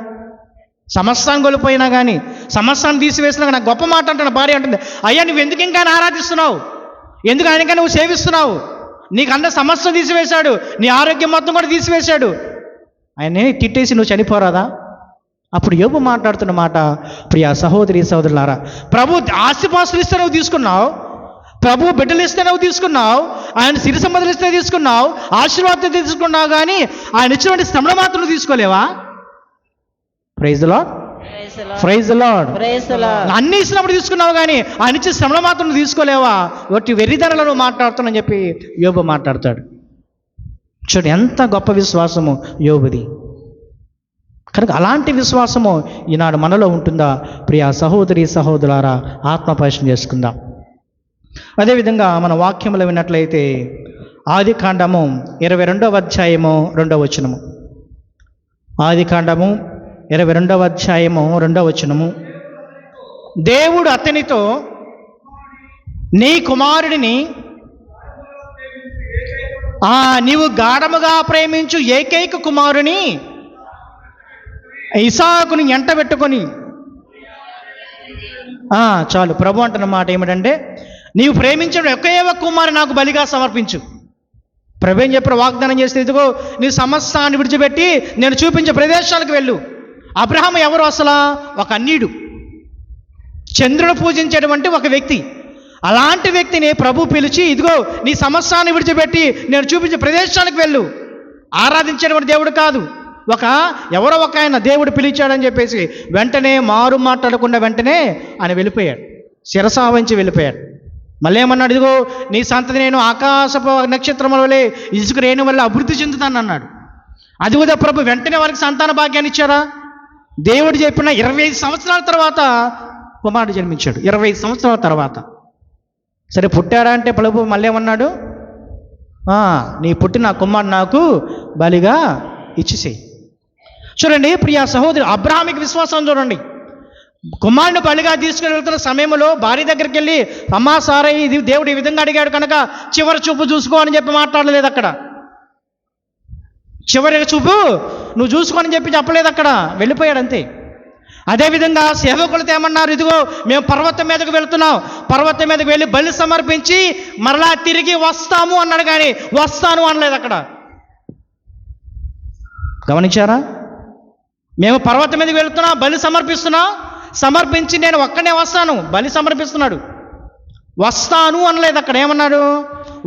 సమస్యను కోల్పోయినా కానీ, సమస్యను తీసివేసినా కానీ గొప్ప మాట అంటున్న భార్య అంటుంది, అయ్యా నువ్వు ఎందుకు ఇంకా ఆరాధిస్తున్నావు, ఎందుకు ఆయనగా నువ్వు సేవిస్తున్నావు, నీకు అన్న సమస్య తీసివేశాడు, నీ ఆరోగ్యం మొత్తం కూడా తీసివేశాడు, ఆయన్ని తిట్టేసి నువ్వు చనిపోరాదా? అప్పుడు యోబు మాట్లాడుతున్న మాట, ప్రియ సహోదరి సహోదరులారా, ప్రభు ఆస్తిపాస్తులు ఇస్తే నువ్వు తీసుకున్నావు, ప్రభు బిడ్డలు ఇస్తే నువ్వు తీసుకున్నావు, ఆయన సిరి సంపదలు ఇస్తే తీసుకున్నావు, ఆశీర్వాదం తీసుకున్నావు, కానీ ఆయన ఇచ్చినటువంటి శ్రమల మాత్రం నువ్వు తీసుకోలేవా? Praise the lord, praise the Lord. అన్ని ఇచ్చినప్పుడు తీసుకున్నావు, కానీ ఆయన ఇచ్చే శ్రమల మాత్రం నువ్వు తీసుకోలేవా? ఒకటి వెర్రిధరలను మాట్లాడుతానని చెప్పి యోబు మాట్లాడతాడు. చూడండి ఎంత గొప్ప విశ్వాసము యోబుది. కనుక అలాంటి విశ్వాసము ఈనాడు మనలో ఉంటుందా? ప్రియ సహోదరి సహోదరులారా, ఆత్మపరిశీలన చేసుకుందాం. అదేవిధంగా మన వాక్యములు విన్నట్లయితే ఆదికాండము 22వ అధ్యాయము 2వ వచనము. ఆదికాండము 22వ అధ్యాయము 2వ వచనము. దేవుడు అతనితో, నీ కుమారుడిని నీవు గాఢముగా ప్రేమించు ఏకైక కుమారుని ఇసాకుని ఎంటబెట్టుకొని, చాలు. ప్రభు అంటున్న మాట ఏమిటంటే, నీవు ప్రేమించిన ఒకే ఒక కుమారు నాకు బలిగా సమర్పించు. ప్రభు ఏం చెప్పారు? వాగ్దానం చేస్తే, ఇదిగో నీ సమస్తాన్ని విడిచిపెట్టి నేను చూపించే ప్రదేశాలకు వెళ్ళు. అబ్రహాము ఎవరు అసలు? ఒక అన్యుడు, చంద్రుడు పూజించేటువంటి ఒక వ్యక్తి. అలాంటి వ్యక్తిని ప్రభు పిలిచి, ఇదిగో నీ సమస్తాన్ని విడిచిపెట్టి నేను చూపించే ప్రదేశాలకు వెళ్ళు. ఆరాధించేటువంటి దేవుడు కాదు, ఎవరో ఒక ఆయన దేవుడు పిలిచాడని చెప్పేసి వెంటనే మారు మాట్లాడకుండా వెంటనే ఆయన వెళ్ళిపోయాడు, శిరసావంచి వెళ్ళిపోయాడు. మళ్ళీ ఏమన్నాడు? ఇదిగో నీ సంతతి నేను ఆకాశపు నక్షత్రముల వలె ఇసుక రేణు వల్ల అభివృద్ధి చెందుతాను అన్నాడు. అది కూడా ప్రభు వెంటనే వారికి సంతాన భాగ్యాన్ని ఇచ్చారా? దేవుడు చెప్పిన 25 సంవత్సరాల తర్వాత కుమారుడు జన్మించాడు. 25 సంవత్సరాల తర్వాత సరే పుట్టాడా అంటే ప్రభు మళ్ళీ ఏమన్నాడు? నీ పుట్టిన కుమారుడు నాకు బలిగా ఇచ్చేసేయి. చూడండి ప్రియ సహోదరి, అబ్రహామికి విశ్వాసం చూడండి. కుమారుని బలిగా తీసుకుని వెళ్తున్న సమయంలో భార్య దగ్గరికి వెళ్ళి, అమ్మా సారా ఇది దేవుడు ఈ విధంగా అడిగాడు కనుక చివరి చూపు చూసుకో అని చెప్పి మాట్లాడలేదు అక్కడ. చివరి చూపు నువ్వు చూసుకోని చెప్పి చెప్పలేదు అక్కడ, వెళ్ళిపోయాడు అంతే. అదేవిధంగా సేవకులతో ఏమన్నారు? ఇదిగో మేము పర్వతం మీదకు వెళుతున్నాం, పర్వతం మీదకి వెళ్ళి బలి సమర్పించి మరలా తిరిగి వస్తాము అన్నాడు, కానీ వస్తాను అనలేదు అక్కడ. గమనించారా? మేము పర్వతం మీదకి వెళుతున్నాం, బలి సమర్పిస్తున్నాం, సమర్పించి నేను ఒక్కనే వస్తాను, బలి సమర్పిస్తున్నాడు, వస్తాను అనలేదు అక్కడ. ఏమన్నాడు?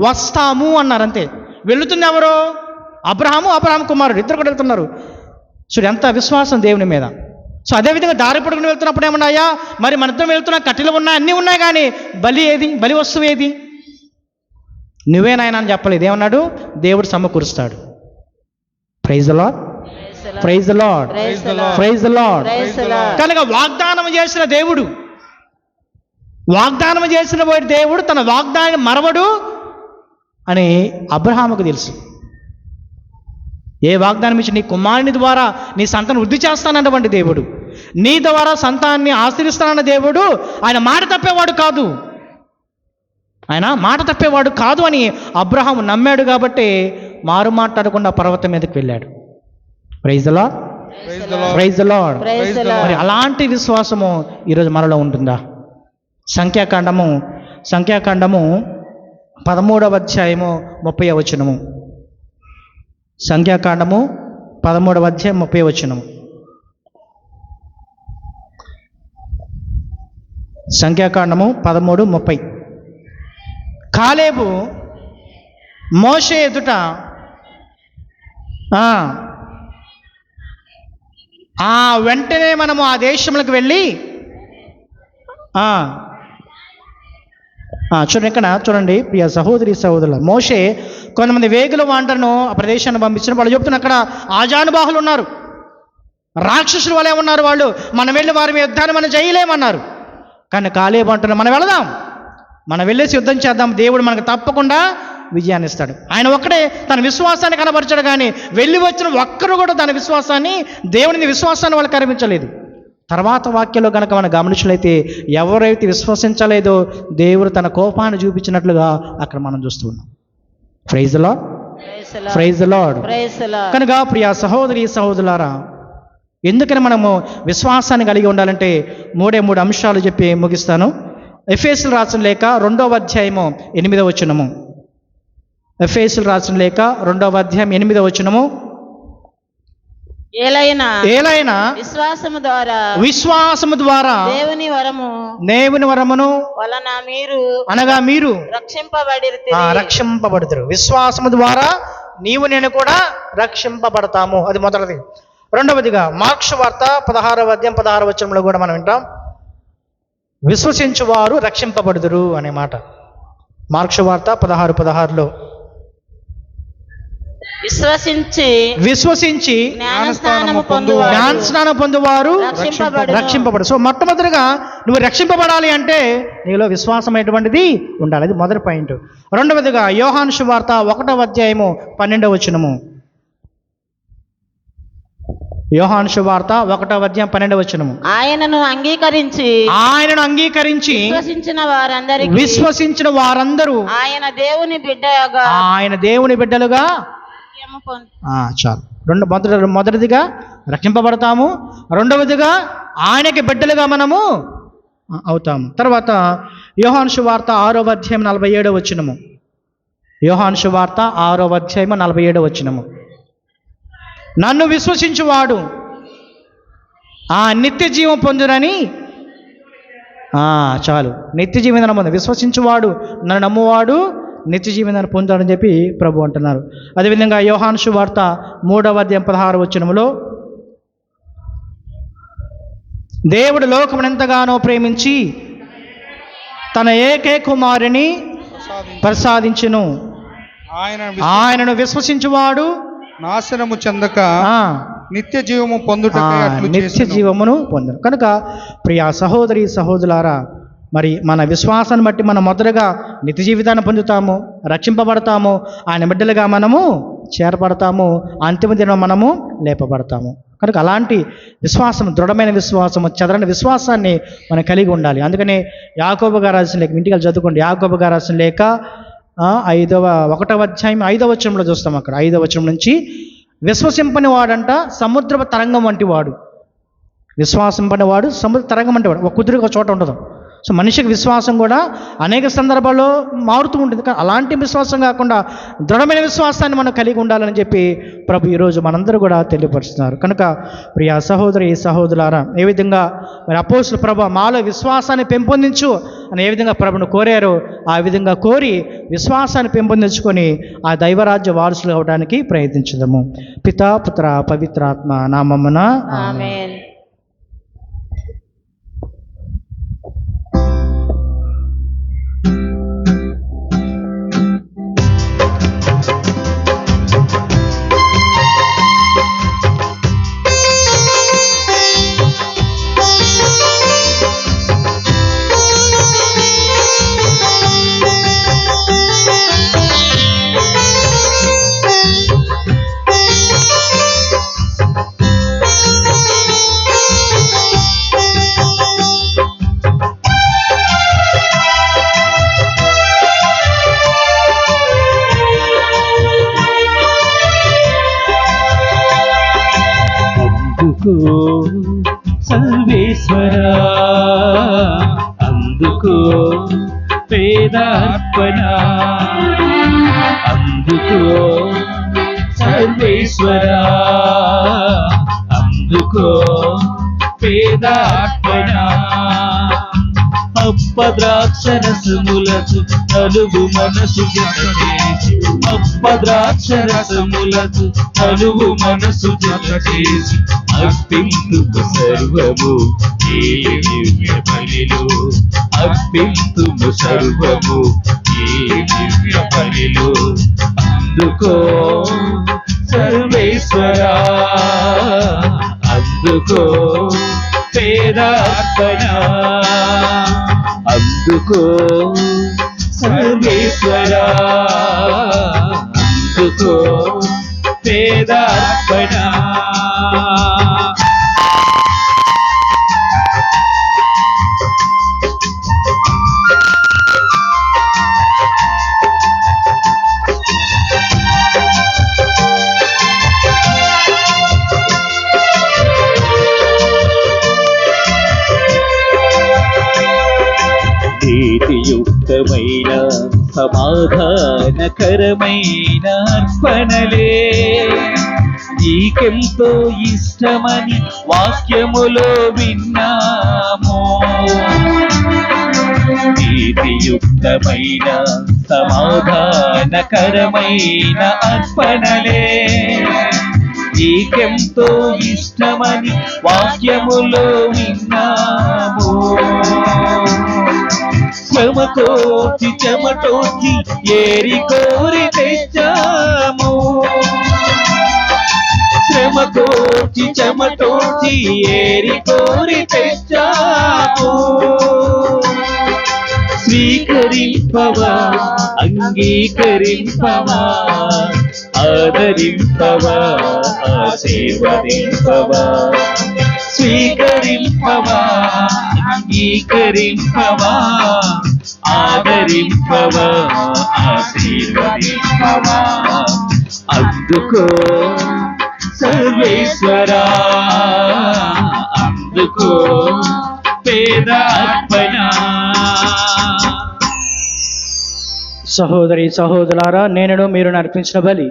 వస్తాము అన్నారు అంతే. వెళుతుంది ఎవరు? అబ్రహాము కుమారుడు, ఇద్దరు కూడా వెళ్తున్నారు. చూడు ఎంత విశ్వాసం దేవుని మీద. సో అదేవిధంగా దారి పడుకుని వెళ్తున్నప్పుడు ఏమన్నాయా? మరి మన ఇద్దరం వెళ్తున్నా, కట్టెలు ఉన్నాయి, అన్నీ ఉన్నాయి, కానీ బలి ఏది? బలి వస్తువు ఏది? నువ్వే నాయన అని చెప్పలేదు. ఏమన్నాడు? దేవుడు సమకూరుస్తాడు. Praise the lord, praise the lord, praise the lord. కనుక వాగ్దానం చేసిన దేవుడు, వాగ్దానం చేసిన దేవుడు తన వాగ్దానాన్ని మరవడు అని అబ్రహాముకు తెలుసు. ఏ వాగ్దానం ఇచ్చి నీ కుమారుని ద్వారా నీ సంతానం వృద్ధి చేస్తానన్నటువంటి దేవుడు, నీ ద్వారా సంతానాన్ని ఆశీర్వదిస్తానన్న దేవుడు ఆయన మాట తప్పేవాడు కాదు, ఆయన మాట తప్పేవాడు కాదు అని అబ్రహాము నమ్మాడు. కాబట్టి మారు మాట్లాడకుండా పర్వతం మీదకి వెళ్ళాడు. Praise the lord, praise the lord. మరి అలాంటి విశ్వాసము ఈరోజు మనలో ఉంటుందా? సంఖ్యాకాండము 13వ అధ్యాయము 30వ వచనము. సంఖ్యాకాండము 13వ అధ్యాయం 30వ వచనము. సంఖ్యాకాండము 13:30. కాలేబు మోషే ఎదుట వెంటనే మనము ఆ దేశంలోకి వెళ్ళి చూడండి ఇక్కడ చూడండి ప్రియ సహోదరి సహోదరులు, మోషే కొంతమంది వేగుల వాంటను ఆ ప్రదేశాన్ని పంపించిన వాళ్ళు చెప్తున్నారు అక్కడ ఆజానుబాహులు ఉన్నారు, రాక్షసులు వాళ్ళే ఉన్నారు, వాళ్ళు మనం వెళ్ళి వారి మీద యుద్ధాన్ని మనం చేయలేమన్నారు. కానీ కాలేబు అంటున్నారు మనం వెళదాం, మనం వెళ్ళేసి యుద్ధం చేద్దాం, దేవుడు మనకు తప్పకుండా విజయాన్ని ఇస్తాడు. ఆయన ఒక్కడే తన విశ్వాసాన్ని కనబరిచాడు, కానీ వెళ్ళి వచ్చిన ఒక్కరు కూడా తన విశ్వాసాన్ని, దేవుని విశ్వాసాన్ని వాళ్ళు కనిపించలేదు. తర్వాత వాక్యంలో కనుక మనం గమనించినట్లయితే ఎవరైతే విశ్వసించలేదో దేవుడు తన కోపాన్ని చూపించినట్లుగా అక్కడ మనం చూస్తూ ఉన్నాం. Praise the lord, praise the lord. కనుక ప్రియ సహోదరి సహోదరులారా, ఎందుకని మనము విశ్వాసాన్ని కలిగి ఉండాలంటే 3 అంశాలు చెప్పి ముగిస్తాను. ఎఫెసీయులకు రాసిన లేఖ 2వ అధ్యాయము 8వ వచనము. ఎఫెసీయులకు రాసిన లేఖ 2వ అధ్యాయం 8వ వచనము. ఏలైనా విశ్వాసము ద్వారా దేవుని వరమును వలన మీరు అనగా మీరు రక్షింపబడిరి. విశ్వాసము ద్వారా నీవు నేను కూడా రక్షింపబడతాము. అది మొదటిది. రెండవదిగా మార్క్స్ వార్త 16వ అధ్యాయం 16వ వచనంలో కూడా మనం వింటాం, విశ్వసించువారు రక్షింపబడుదురు అనే మాట. మార్క్స్ వార్త 16:16లో విశ్వసించి జ్ఞానస్నానం పొందువారు రక్షింపబడు. సో మొట్టమొదటిగా నువ్వు రక్షింపబడాలి అంటే నీలో విశ్వాసం అనేటువంటిది ఉండాలి. అది మొదటి పాయింట్. రెండవదిగా యోహాను సువార్త 1వ అధ్యాయము 12వ వచనము. యోహాను సువార్త 1వ అధ్యాయం 12వ వచనము. ఆయనను అంగీకరించి విశ్వసించిన వారందరూ ఆయన దేవుని బిడ్డలుగా చాలు. మొదటిదిగా రక్షింపబడతాము, రెండవదిగా ఆయనకి బిడ్డలుగా మనము అవుతాము. తర్వాత యోహాను సువార్త 6వ అధ్యాయం 47వ వచనము. యోహాను సువార్త 6వ అధ్యాయం 47వ వచనము. నన్ను విశ్వసించువాడు నిత్య జీవం పొందునని. చాలు, నిత్య జీవితాన్ని పొందు. విశ్వసించువాడు, నన్ను నమ్మువాడు నిత్య జీవితాన్ని పొందాడని చెప్పి ప్రభు అంటున్నారు. అదేవిధంగా యోహాను సువార్త 3వ అధ్యాయం 16వ వచనములో దేవుడు లోకమును ఎంతగానో ప్రేమించి తన ఏకైక కుమారుని ప్రసాదించును, ఆయనను విశ్వసించువాడు నాశనము చెందక నిత్య జీవము నిత్య జీవమును పొందును. కనుక ప్రియా సహోదరి సహోదరులారా, మరి మన విశ్వాసాన్ని బట్టి మనం మొదటగా నిత్య జీవితాన్ని పొందుతాము, రక్షింపబడతాము, ఆయన బిడ్డలుగా మనము చేరబడతాము, అంతిమ దినం మనము లేపబడతాము. కనుక అలాంటి విశ్వాసం, దృఢమైన విశ్వాసము, చెదరని విశ్వాసాన్ని మనం కలిగి ఉండాలి. అందుకనే యాకోబు గారు రాసిన లేఖ, ఇంటికి చదువుకోండి. యాకోబు గారు రాసిన లేఖ 1వ అధ్యాయం 5వ వచనంలో చూస్తాం. అక్కడ 5వ వచనం నుంచి, విశ్వసింపని వాడంట సముద్రపు తరంగం వంటి వాడు. విశ్వాసింపని వాడు సముద్ర తరంగం వంటి వాడు, ఒక కుదురుగా ఒక చోట ఉండదు. సో మనిషికి విశ్వాసం కూడా అనేక సందర్భాల్లో మారుతూ ఉంటుంది. కానీ అలాంటి విశ్వాసం కాకుండా దృఢమైన విశ్వాసాన్ని మనం కలిగి ఉండాలని చెప్పి ప్రభు ఈరోజు మనందరూ కూడా తెలియపరుస్తున్నారు. కనుక ప్రియా సహోదరి సహోదరులారా, ఏ విధంగా మరి అపోస్తులు ప్రభు మాలో విశ్వాసాన్ని పెంపొందించు అని ఏ విధంగా ప్రభును కోరారో ఆ విధంగా కోరి విశ్వాసాన్ని పెంపొందించుకొని ఆ దైవరాజ్య వారసులు అవడానికి ప్రయత్నించుదాము. పితా పుత్ర పవిత్రాత్మ నామమున ఆమేన్. సర్వేశ్వరా అందుకో పేదార్పణ, అందుకో సర్వేశ్వరా అందుకో పేదార్పణ. అప్పద్రాక్షరసములకు నలుగు మనసు జత చేసి అప్పద్రాక్షరసములతో అనువు మనసు జత చేసి అర్పింతుము సర్వము ఈ దివ్య బలిలో, అర్పింతుము సర్వము ఈ దివ్య బలిలో. అందుకో సర్వేశ్వరా, అందుకో పేదార్పణ, అందుకో సర్వేశ్వరా, అందుకో పేదార్పణ. నీతియుక్తమైన సమాధానకరమైన అర్పణలే నీకెంతో ఇష్టమని వాక్యములో విన్నాము. నీతియుక్తమైన సమాధానకరమైన అర్పణలే నీకెంతో ఇష్టమని వాక్యములో విన్నాము. శ్రమతోచి చెమటోచి ఏరి కోరి తెచ్చాము, శ్రమతోచి చెమటోచి ఏరి కోరి తెచ్చాము. స్వీకరింపవా, అంగీకరింపవా, ఆదరింపవా, ఆశీర్వదింపవా. స్వీకరింపవా, అంగీకరింపవా, ఆదరింపవా, ఆశీర్వదింపవా. అందుకో సర్వేశ్వరా, అందుకో పేదార్పణ. సహోదరి సహోదరులారా, నేనును మీరు అర్పించిన బలి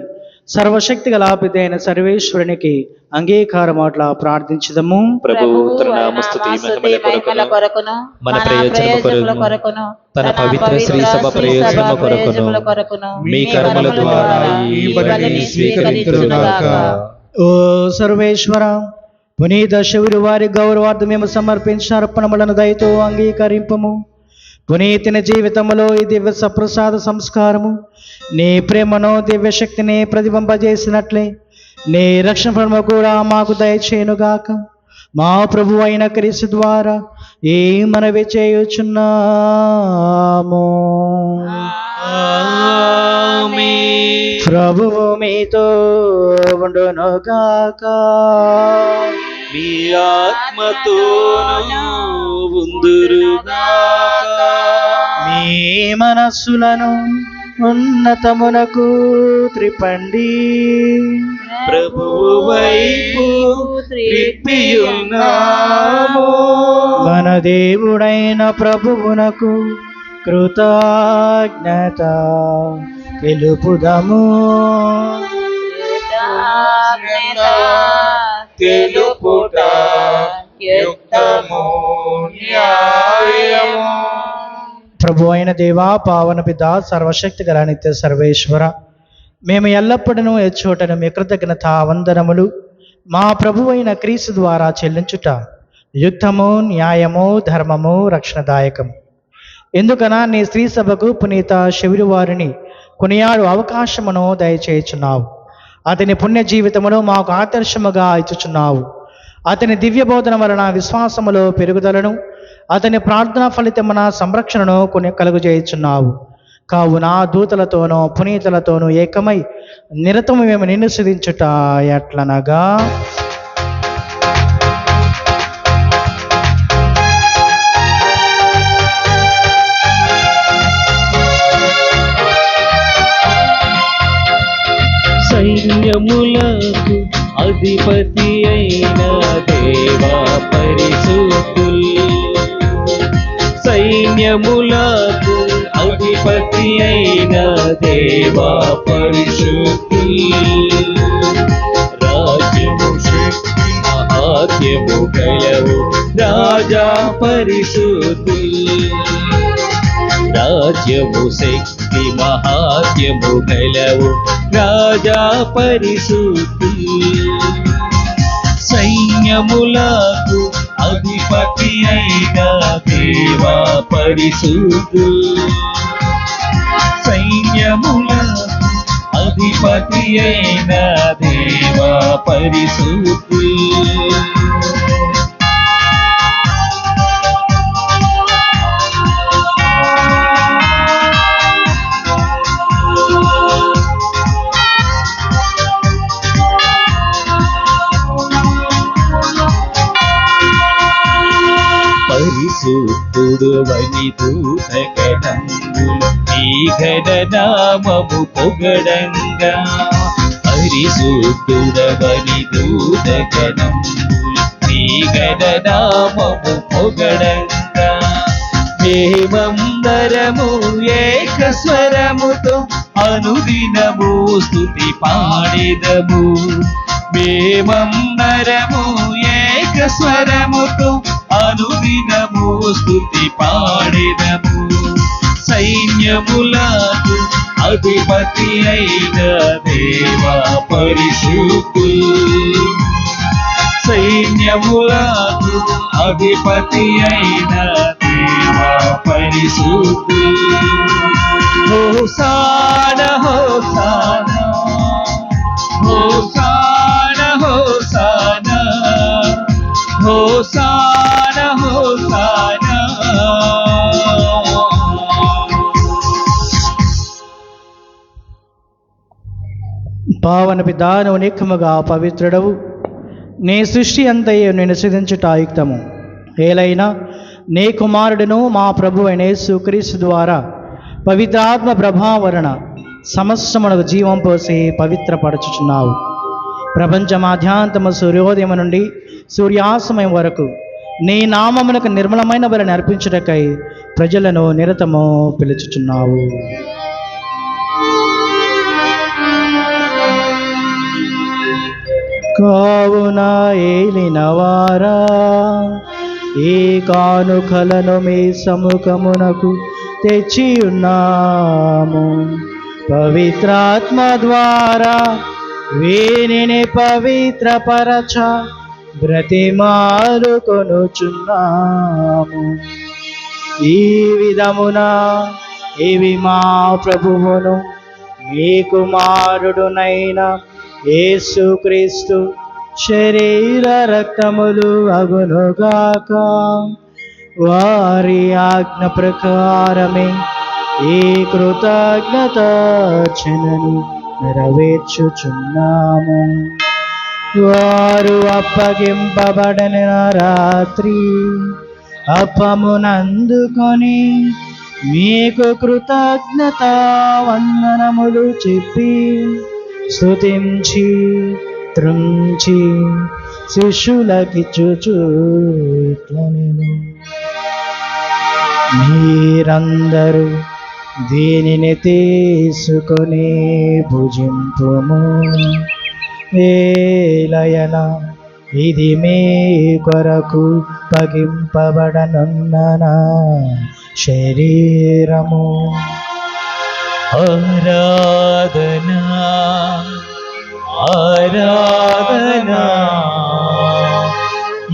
సర్వశక్తి గల పితైన సర్వేశ్వరునికి అంగీకారం అట్లా ప్రార్థించదము. ప్రభువు తన నామస్తుతి మహిమల కొరకును, మన ప్రయోజనము కొరకును, తన పవిత్ర శ్రీ సభ ప్రయోజనము కొరకును మీ కర్మల ద్వారా ఈ బలిని స్వీకరించుగాక. ఓ సర్వేశ్వర, పునీత శివుని వారి గౌరవార్థం మేము సమర్పించిన అర్పణములను దయతో అంగీకరింపము. పునీతిని జీవితంలో ఈ దివ్య సప్రసాద సంస్కారము నీ ప్రేమను దివ్య శక్తిని ప్రతిబింబజేసినట్లే నీ రక్షణ ఫలము కూడా మాకు దయచేయునుగాక. మా ప్రభు అయిన క్రీస్తు ద్వారా ఈ మనవి చేయుచున్నాము. ప్రభువు మీతో ఉండునుగాక. మీ ఆత్మతోను ఉందురుగాక. మీ మనస్సులను ఉన్నతమునకు త్రిపండి. ప్రభువు వైపు త్రిప్పియున్నాము. మన దేవుడైన ప్రభువునకు కృతజ్ఞత తెలుపుదము. తెలుపుట యుక్తము, న్యాయము. ప్రభు అయిన దేవా, పావన పిత, సర్వశక్తి గల నిత్య సర్వేశ్వర, మేము ఎల్లప్పుడూ ఎచ్చోటను మీ కృతజ్ఞత వందనములు మా ప్రభు అయిన క్రీస్తు ద్వారా చెల్లించుట యుక్తము, న్యాయము, ధర్మము, రక్షణదాయకము. ఎందుకనా నీ స్త్రీ సభకు పునీత శివుని వారిని కొనియాడు అవకాశమును దయచేయుచున్నావు. అతని పుణ్య జీవితమును మాకు ఆదర్శముగా ఇచ్చుచున్నావు. అతని దివ్య బోధన వలన విశ్వాసములో పెరుగుదలను, అతని ప్రార్థన ఫలితమున సంరక్షణను కలుగజేయుచున్నావు. కావున దూతలతోనూ పునీతులతోనూ ఏకమై నిరతము మేము నిన్ను స్తుతించుట ఎట్లనగా, సైన్యములకు అధిపతి అయిన దేవా పరిశుద్ధుల్, సైన్యములకు అధిపతి అయిన దేవా పరిశుద్ధుల్. రాజ్యము శక్తి మహాత్యము గలవు రాజా పరిశుద్ధుల్, రాజ్యము శక్తి మహాత్యము గలవు రాజా పరిశుద్ధి. సైన్యములకు అధిపతి అయిన దేవా పరిశుద్ధు. సైన్యములకు అధిపతి అయిన దేవా పరిశుద్ధు. పరిశుద్ధుడు వని దూతగణంబులు నీ ఘననామము పొగడంగా. పరిశుద్ధుడవని దూతగణంబులు నీ ఘననామము పొగడంగా. మేమందరము ఏకస్వరముతో అనుదినము స్తుతి పాడెదము. మేమందరము ఏకస్వరముతో అనుదినము స్తుతి పాడెదము. సైన్యములకు అధిపతి అయిన దేవా పరిశుద్ధు. సైన్యములకు అధిపతి అయిన దేవా పరిశుద్ధు. హోసానా హోసానా హోసానా హోసానా హోసానా హోసానా. పావన పితా నువ్వు నిక్కముగా పవిత్రుడవు. నీ సృష్టి అంతయు నేను సిద్ధించుట యుక్తము. ఏలైనా నీ కుమారుడును మా ప్రభు అయిన యేసుక్రీస్తు ద్వారా పవిత్రాత్మ ప్రభావరణ సమస్తమునకు జీవం పోసి పవిత్రపరచుచున్నావు. ప్రపంచమాధ్యాంతము సూర్యోదయం నుండి సూర్యాస్తమయం వరకు నీ నామమునకు నిర్మలమైన బలిని అర్పించుటకై ప్రజలను నిరతము పిలుచుచున్నావు. కావున ఏలినవారా ఈ కానుకలను మీ సముఖమునకు తెచ్చి ఉన్నాము. పవిత్రాత్మ ద్వారా వీనిని పవిత్రపరచ బ్రతిమాలుకొనుచున్నాము. ఈ విధమున ఇవి మా ప్రభువును మీ కుమారుడునైన యేసుక్రీస్తు శరీర రక్తములు అగునుగాక. వారి ఆజ్ఞ ప్రకారమే ఈ కృతజ్ఞతార్చనను నెరవేర్చుచున్నాము. వారు అప్పగింపబడిన రాత్రి అప్పమునందుకొని మీకు కృతజ్ఞతా వందనములు చెప్పి స్తుతించి త్రుంచి శిష్యులకిచ్చుచు ఇట్లనెను. మీరందరూ దీనిని తీసుకొని భుజింపుము. ఏలయన ఇది మీ కొరకు పగింపబడనున్న నా శరీరము. ఆరాధనా ఆరాధనా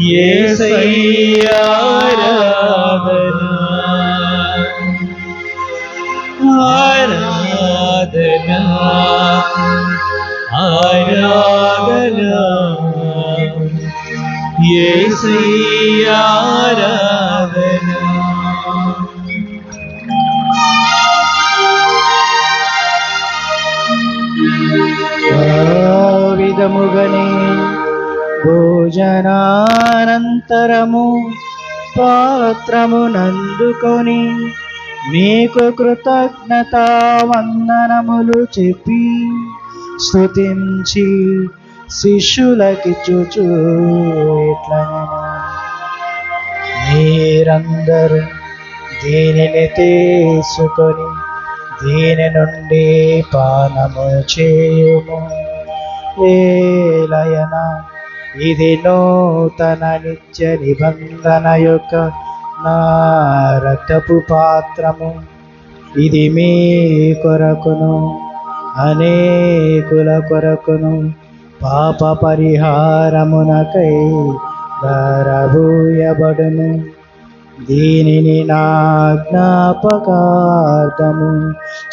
యేసయ్యా ఆరాధనా ఆరాధనా ఆరాధనా యేసయ్యా ఆరాధనా. విధముగనే భోజనానంతరము పాత్రమునందుకొని మీకు కృతజ్ఞతా వందనములు చెప్పి స్తుతించి శిష్యులకిచ్చుచు ఇట్లనెను. మీరందరూ దీనిని తీసుకొని దీని నుండి పానము చేయుము. ఏలయన ఇది నూతన నిత్య నిబంధన యొక్క నా రక్తపు పాత్రము. ఇది మీ కొరకును అనేకుల కొరకును పాప పరిహారమునకై ధరబూయబడును. దీనిని నా జ్ఞాపకార్థము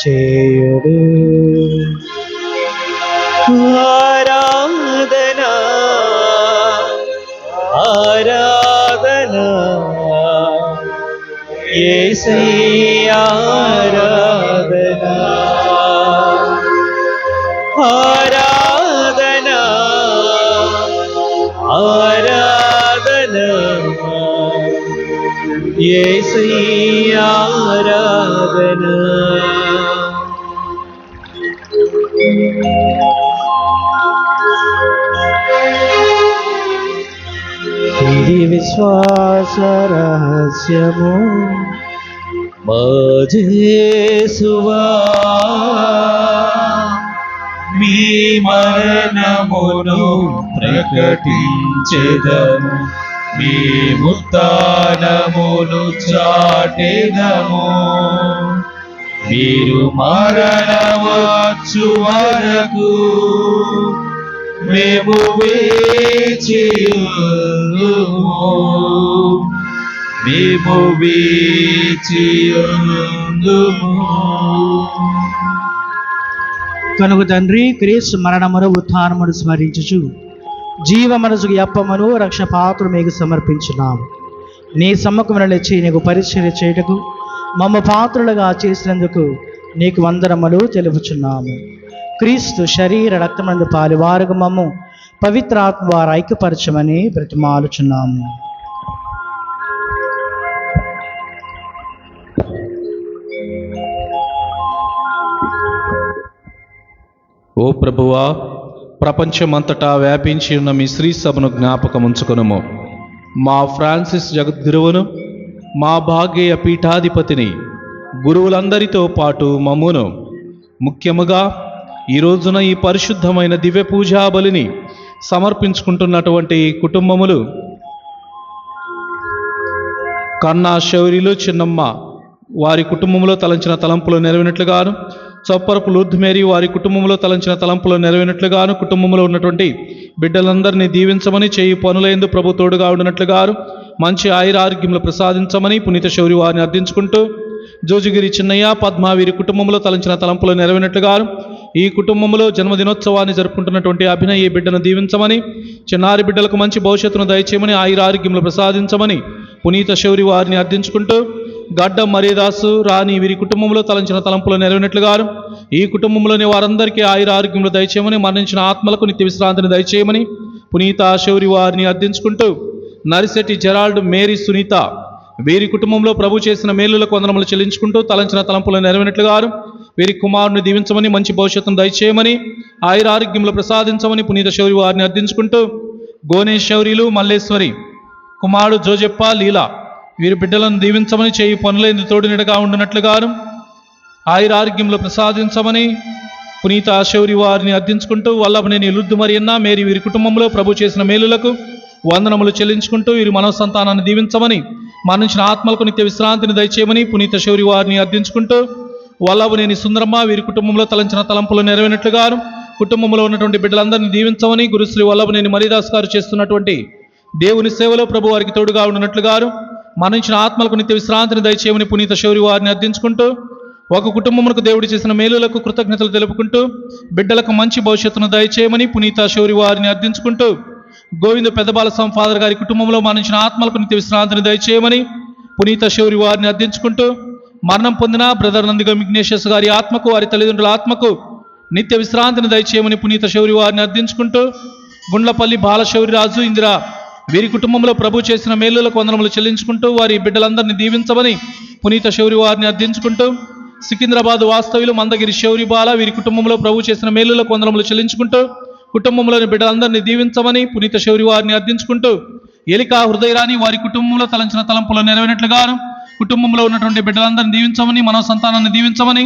చేయుడు. ఆరాధనా ఆరాధనా యేసయ్యా ఆరాధనా ఆరాధనా ఆరాధనా యేసయ్యా ఆరాధనా. ఇది విశ్వాస రహస్యము మా యేసువా మీ మరణమును ప్రకటించెదము, మీ ఉత్థానమును చాటెదము. మీరు మరణవచ్చు వరకు మేము వేచియుందుము, మేము వేచియుందుము. కనుక తండ్రి, క్రీస్తు మరణమును ఉత్థానమును స్మరించుచు జీవ మనసుకు అప్పమును రక్షపాత్రుడు మీకు సమర్పించున్నాము. నీ సమ్మకమున లేచి నీకు పరిచర్య చేయుటకు మమ్మ పాత్రులుగా చేసినందుకు నీకు వందనములు తెలుపుచున్నాము. క్రీస్తు శరీర రక్తమందు పాలువారుగా మమ్ము పవిత్రాత్మ వారు ఐక్యపరచమని బ్రతిమాలుచున్నాము. ఓ ప్రభువా, ప్రపంచమంతటా వ్యాపించి ఉన్న మీ శ్రీ సభను జ్ఞాపకం ఉంచుకొనుము. మా ఫ్రాన్సిస్ జగద్గురువును, మా భాగ్య పీఠాధిపతిని, గురువులందరితో పాటు మమ్మును, ముఖ్యముగా ఈ రోజున ఈ పరిశుద్ధమైన దివ్య పూజా బలిని సమర్పించుకుంటున్నటువంటి కుటుంబములు కన్నా శౌరిలు చిన్నమ్మ వారి కుటుంబంలో తలంచిన తలంపులు నెరవేరినట్లుగాను, చొప్పరపు లూర్ద్ మేరీ వారి కుటుంబంలో తలంచిన తలంపులు నెరవేరినట్లుగాను, కుటుంబంలో ఉన్నటువంటి బిడ్డలందరినీ దీవించమని, చేయి పనులందు ప్రభు తోడుగా ఉండినట్లుగాను, మంచి ఆయురారోగ్యములు ప్రసాదించమని పునీత శౌరి వారిని అర్థించుకుంటూ, జోజిగిరి చిన్నయ్య పద్మ వీరి కుటుంబంలో తలంచిన తలంపులు నెరవేరినట్లుగాను, ఈ కుటుంబంలో జన్మదినోత్సవాన్ని జరుపుకుంటున్నటువంటి అభినయ్ ఈ బిడ్డను దీవించమని, చిన్నారి బిడ్డలకు మంచి భవిష్యత్తును దయచేయమని, ఆయురారోగ్యములు ప్రసాదించమని పునీత శౌరి వారిని అర్థించుకుంటూ, గడ్డం మరీదాసు రాణి వీరి కుటుంబంలో తలంచిన తలంపులు నెరవేరినట్లుగాను, ఈ కుటుంబంలోని వారందరికీ ఆయురారోగ్యములు దయచేయమని, మరణించిన ఆత్మలకు నిత్య విశ్రాంతిని దయచేయమని పునీత శౌరి వారిని అర్థించుకుంటూ, నరిశెట్టి జెరాల్డ్ మేరీ సునీత వీరి కుటుంబంలో ప్రభు చేసిన మేలులకు వందనములు చెల్లించుకుంటూ, తలంచిన తలంపులు నెరవేరినట్లుగాను వీరి కుమారుని దీవించమని, మంచి భవిష్యత్తును దయచేయమని, ఆయురారోగ్యములు ప్రసాదించమని పునీత శౌరి వారిని అర్థించుకుంటూ, గోనే శౌరిలు మల్లేశ్వరి కుమారుడు జోజెప్ప లీలా వీరి బిడ్డలను దీవించమని, చేయి పనులందు తోడినట్టుగా ఉండినట్లుగాను ఆయురారోగ్యములు ప్రసాదించమని పునీత శౌరి వారిని అర్థించుకుంటూ, వల్లభనేని లూర్ద్ మరియన్న మేరీ వీరి కుటుంబంలో ప్రభు చేసిన మేలులకు వందనములు చెల్లించుకుంటూ, వీరి మనోసంతానాన్ని దీవించమని, మరణించిన ఆత్మలకు నిత్య విశ్రాంతిని దయచేయమని పునీత శౌరి వారిని అర్థించుకుంటూ, వల్లభనేని సుందరమ్మ వీరి కుటుంబంలో తలంచిన తలంపులు నెరవేరినట్లుగాను, కుటుంబంలో ఉన్నటువంటి బిడ్డలందరినీ దీవించమని, గురుశ్రీ వల్లభనేని మరీదాస్ గారు చేస్తున్నటువంటి దేవుని సేవలో ప్రభు వారికి తోడుగా ఉండినట్లుగాను, మరణించిన ఆత్మలకు నిత్య విశ్రాంతిని దయచేయమని పునీత శౌరి వారిని అర్థించుకుంటూ, ఒక కుటుంబమునకు దేవుడు చేసిన మేలులకు కృతజ్ఞతలు తెలుపుకుంటూ, బిడ్డలకు మంచి భవిష్యత్తును దయచేయమని పునీత శౌరి వారిని అర్థించుకుంటూ, గోవింద పెద్దబాలస్వామి ఫాదర్ గారి కుటుంబంలో మరణించిన ఆత్మలకు నిత్య విశ్రాంతిని దయచేయమని పునీత శౌరి వారిని అర్థించుకుంటూ, మరణం పొందిన బ్రదర్ నందిగం ఇగ్నేషియస్ గారి ఆత్మకు, వారి తల్లిదండ్రుల ఆత్మకు నిత్య విశ్రాంతిని దయచేయమని పునీత శౌరి వారిని అర్థించుకుంటూ, గుండ్లపల్లి బాలశౌరిరాజు ఇందిరా వీరి కుటుంబంలో ప్రభు చేసిన మేలులకు వందనములు చెల్లించుకుంటూ, వారి బిడ్డలందరినీ దీవించమని పునీత శౌరి వారిని అర్థించుకుంటూ, సికింద్రాబాద్ వాస్తవ్యులు మందగిరి శౌరి బాల వీరి కుటుంబంలో ప్రభు చేసిన మేలులకు వందనములు చెల్లించుకుంటూ, కుటుంబంలోని బిడ్డలందరినీ దీవించమని పునీత శౌరి వారిని అర్థించుకుంటూ, ఎలికా హృదయరాణి వారి కుటుంబంలో తలంచిన తలంపులు నెరవేరినట్లుగాను, కుటుంబంలో ఉన్నటువంటి బిడ్డలందరినీ దీవించమని, మనో సంతానాన్ని దీవించమని,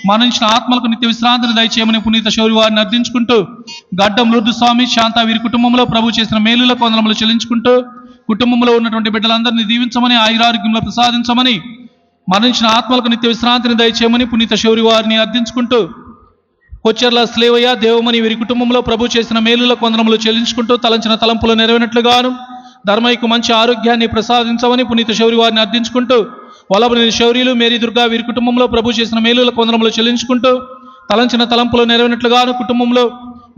మరణించిన ఆత్మలకు నిత్య విశ్రాంతిని దయచేయమని పునీత శౌరి వారిని అర్థించుకుంటూ, గడ్డం లూర్ద్ స్వామి శాంత వీరి కుటుంబంలో ప్రభు చేసిన మేలులకు వందనములు చెల్లించుకుంటూ, కుటుంబంలో ఉన్నటువంటి బిడ్డలందరినీ దీవించమని, ఆయురారోగ్యంలో ప్రసాదించమని మరణించిన ఆత్మలకు నిత్య విశ్రాంతిని దయచేయమని పునీత శౌరి వారిని అర్థించుకుంటూ కొచ్చెర్ల స్లేవయ్య దేవమని వీరి కుటుంబంలో ప్రభు చేసిన మేలుల వందనములు చెల్లించుకుంటూ తలంచిన తలంపులు నెరవేరినట్లుగాను ధర్మైకు మంచి ఆరోగ్యాన్ని ప్రసాదించమని పునీత శౌరి వారిని అర్థించుకుంటూ వల్లభనేని శౌర్యులు మేరీ దుర్గా వీరి కుటుంబంలో ప్రభు చేసిన మేలుల వందనములు చెల్లించుకుంటూ తలంచిన తలంపులు నెరవేరినట్లుగాను కుటుంబంలో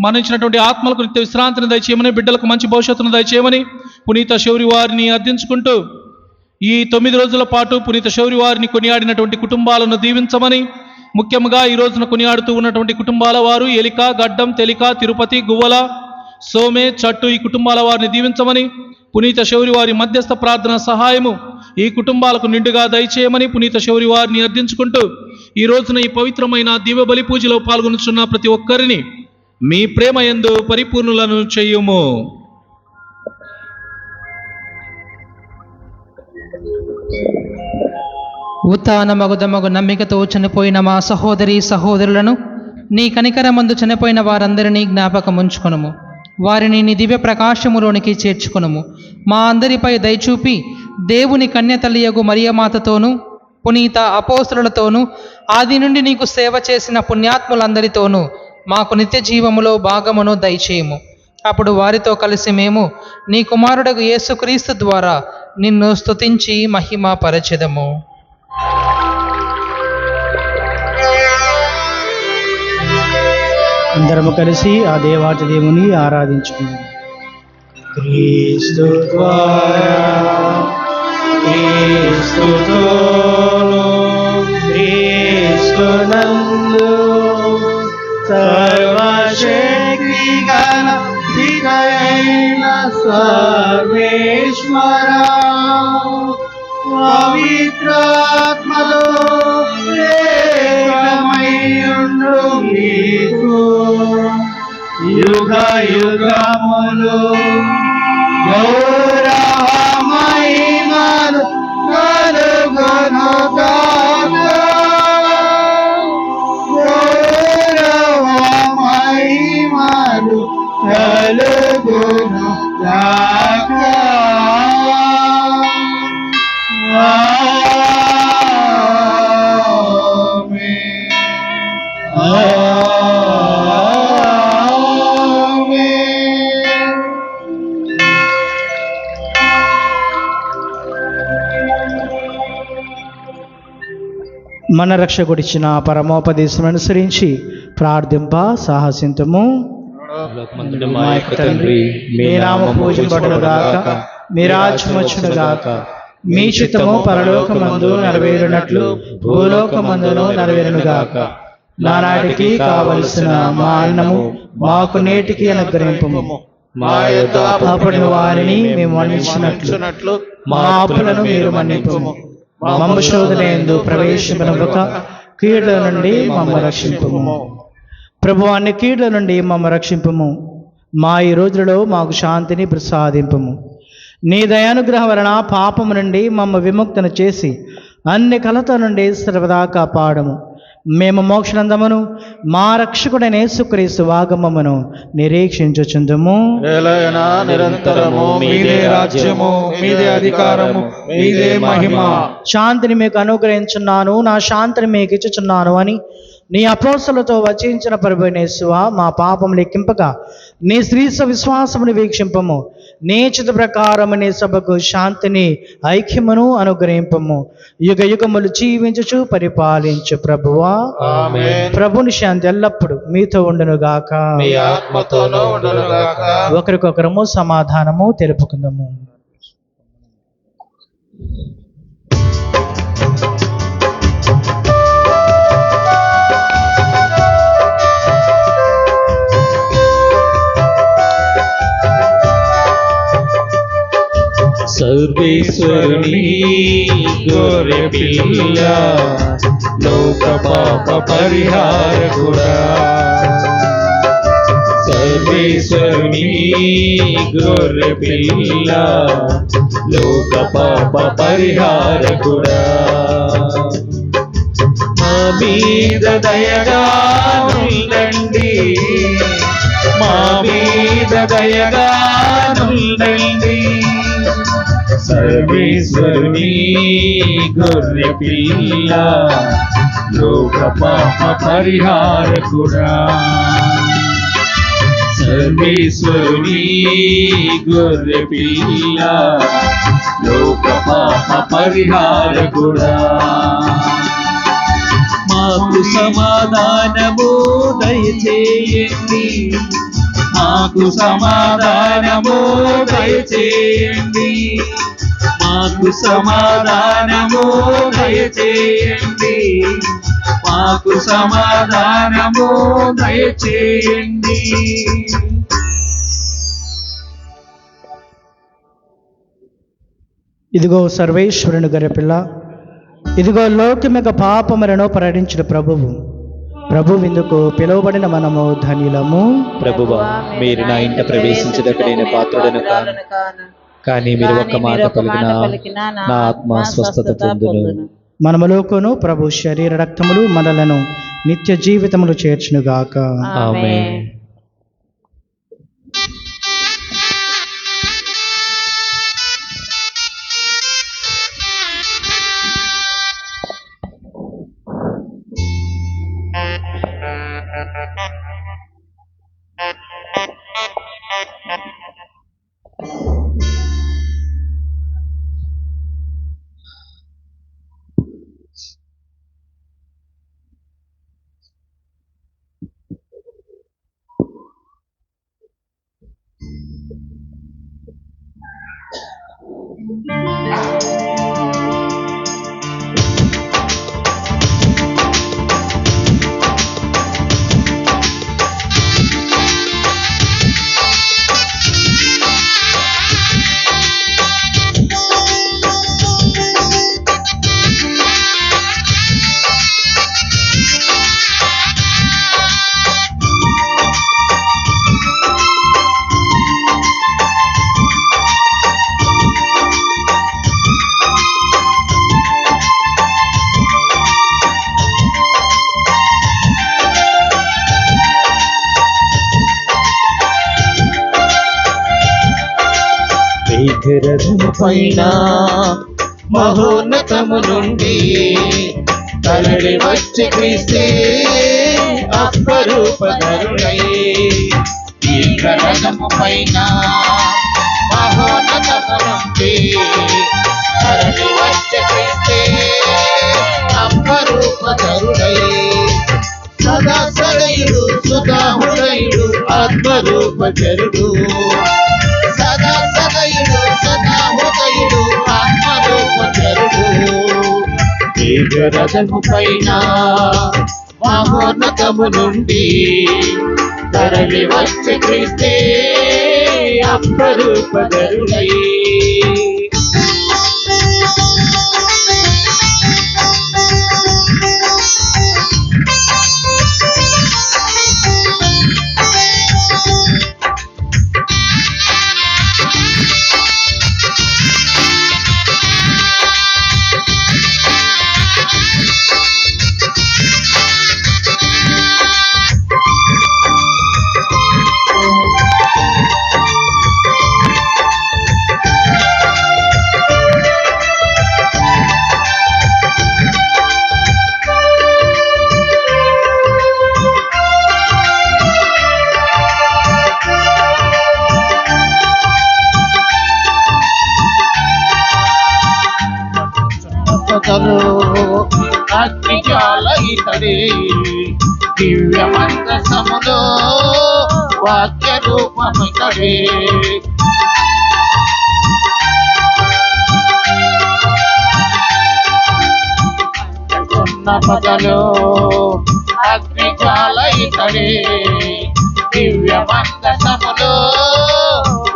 మరణించినటువంటి ఆత్మలకు నిత్య విశ్రాంతిని దయచేయమని బిడ్డలకు మంచి భవిష్యత్తును దయచేయమని పునీత శౌరి వారిని అర్థించుకుంటూ ఈ 9 రోజుల పాటు పునీత శౌరి వారిని కొనియాడినటువంటి కుటుంబాలను దీవించమని, ముఖ్యంగా ఈ రోజున కొనియాడుతూ ఉన్నటువంటి కుటుంబాల వారు ఎలిక, గడ్డం, తెలిక, తిరుపతి, గువ్వల, సోమే, చట్టు ఈ కుటుంబాల వారిని దీవించమని, పునీత శౌరి వారి మధ్యస్థ ప్రార్థన సహాయము ఈ కుటుంబాలకు నిండుగా దయచేయమని పునీత శౌరి వారిని అర్థించుకుంటూ ఈ రోజున ఈ పవిత్రమైన దివ్య బలి పూజలో పాల్గొనుచున్న ప్రతి ఒక్కరిని మీ ప్రేమ యందు పరిపూర్ణులను చేయుము. ఉత్తాన మగుదమగు నమ్మికతో చనిపోయిన మా సహోదరి సహోదరులను నీ కనికరమందు చనిపోయిన వారందరినీ జ్ఞాపకం ఉంచుకొనుము. వారిని నీ దివ్య ప్రకాశములోనికి చేర్చుకొనుము. మా అందరిపై దయచూపి దేవుని కన్యతల్లియగు మరియమాతతోనూ పునీత అపోస్తలులతోనూ ఆది నుండి నీకు సేవ చేసిన పుణ్యాత్ములందరితోనూ మాకు నిత్య జీవములో భాగమును దయచేయము. అప్పుడు వారితో కలిసి మేము నీ కుమారుడగు యేసుక్రీస్తు ద్వారా నిన్ను స్తుతించి మహిమ పరచెదము. అందరము కలిసి ఆ దేవాతి దేవుని ఆరాధించుకుందాం. క్రీస్తు ద్వారా క్రీస్తుతోను క్రీస్తునందు సర్వశక్తి గల పితయైన సర్వేశ్వర పవిత్రాత్మతో ఏకమయ్యుండు నీకు యుగ యుగములు గౌరవ మహిమలు కలుగునుగాక. గౌరవ మహిమలు కలుగునుగాక. మన రక్షకుడిచ్చిన పరమోపదేశం అనుసరించి ప్రార్థింప సాహసింతము. మా యొక్క తండ్రి, మీ నామము పూజింపబడునుగాక, మీ రాజ్యము వచ్చునుగాక, మీ చిత్తము పరలోకమందు నెరవేరునట్లు భూలోకమందును నెరవేరునుగాక. నానాటికి కావలసిన మా అన్నము మాకు నేటికి అనుగ్రహింపుము. మా యొద్ద అప్పుడు వారిని మేము మన్నించినట్లు మా అప్పులను మీరు మన్నింపుము. మమ్మ శోధనయందు ప్రవేశింపనివ్వక కీడుల నుండి మమ్మ రక్షింపుము. ప్రభువా, అన్ని కీడుల నుండి మమ్మ రక్షింపుము. మా ఈ రోజులలో మాకు శాంతిని ప్రసాదింపుము. నీ దయానుగ్రహం వలన పాపము నుండి మమ్మ విముక్తను చేసి అన్ని కలత నుండి సర్వదా కాపాడము. మేము మోక్షనందమును మా రక్షకుడైన యేసుక్రీస్తు వాగమమును నిరీక్షించుచుందుము. ఎలయనా నిరంతరము మీదే రాజ్యము, మీదే అధికారము, మీదే మహిమ. శాంతిని మీకు అనుగ్రహించున్నాను, నా శాంతిని మీకు ఇచ్చుచున్నాను అని నీ అపోస్తలులతో వచించిన ప్రభువైన యేసువా, మా పాపము లెక్కింపగా నీ శ్రీస విశ్వాసమును వీక్షింపము. నీ చిత్త ప్రకారము నీ సభకు శాంతిని ఐక్యమును అనుగ్రహింపము. యుగ యుగములు జీవించుచు పరిపాలించు ప్రభువా. ఆమేన్. ప్రభుని శాంతి ఎల్లప్పుడు మీతో ఉండునుగాక, మీ ఆత్మతోనూ ఉండునుగాక. ఒకరికొకరము సమాధానము తెలుపుకుందాము. సర్వేశ్వరుని గొర్రె పిల్ల, లోక పాప పరిహారకుడా. సర్వేశ్వరుని గొర్రె పిల్ల, లోక పాప పరిహారకుడా. మా మీద దయగా నుండండి, మా మీద దయగా నుండండి. సర్వేశ్వరుని గొర్రె పిల్ల లోక పాప పరిహారకుడా సర్వేశ్వరుని గొర్రె పిల్ల లోక పాప పరిహారకుడా మాకు సమాధానము దయచేయండి మాకు సమాధానము దయచేయండి మాకు సమాధానము దయచేయండి మాకు సమాధానము దయచేయండి ఇదిగో సర్వేశ్వరుని గొర్రెపిల్ల, ఇదిగో లోకమిక పాపములను ప్రకటించిన ప్రభు విందుకు పిలువబడిన మనము ధన్యులము. ప్రభువా, మీరు నా ఇంట ప్రవేశించదక నేను పాత్రుడను కాను, కానీ మీరు ఒక్క మాట పలికిన నా ఆత్మ స్వస్థత పొందును. మనములోకును ప్రభు శరీర రక్తములు మనలను నిత్య జీవితములు చేర్చునుగాక. ఆమేన్. మేఘరథము పైన మహోన్నతము నుండి తరలి వచ్చి క్రీస్తే అప్పరూపధరుడై మేఘరథము పైన మహోన్నతము నుండి తరలి వచ్చి క్రీస్తే అప్పరూపధరుడై సదా సదయుడు సుధాహృదయుడు ఆత్మరూపచరుడు సదా సదయుడు సదాహృదయుడు ఆత్మరూపచరుడు మేఘరథము పైన మహోన్నతము నుండి తరలి వచ్చి క్రీస్తే అప్పరూపధరుడై అగ్నిజ్వాల ఇతడే దివ్య మందసములో వాక్య రూపమితడే పదలో అగ్నిజ్వాల ఇతడే దివ్య మందసములో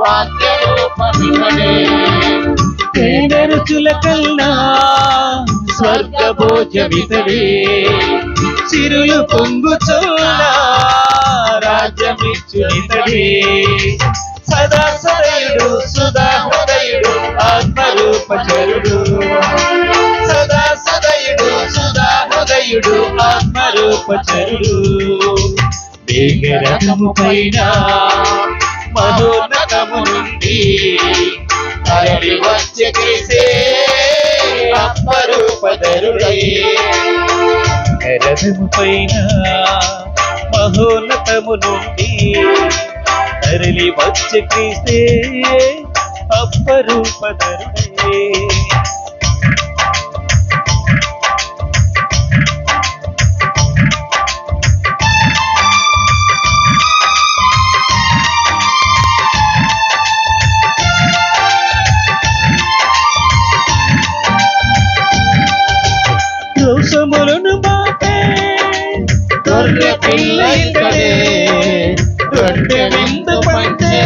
వాక్య రూపమితడే రుచుల కన్నా స్వర్గ భోజమితడే చిరులు పొంగుచున్నా రాజ్యమిచ్చునితడే సదా సదయుడు సుధాహృదయుడు ఆత్మరూపచరుడు సదా సదయుడు సుధాహృదయుడు ఆత్మరూపచరుడు మేఘరథము పైన మహోన్నతము నుండి తరలి వచ్చే క్రీస్తే అపరూపధరుడై. రథము పైన మహోన్నతము నుండి తరలి వచ్చే క్రీస్తే అపరూపధరుడై. దోషములను మాపే గొర్రె పిల్ల ఇతడే, రొట్టె విందు పంచే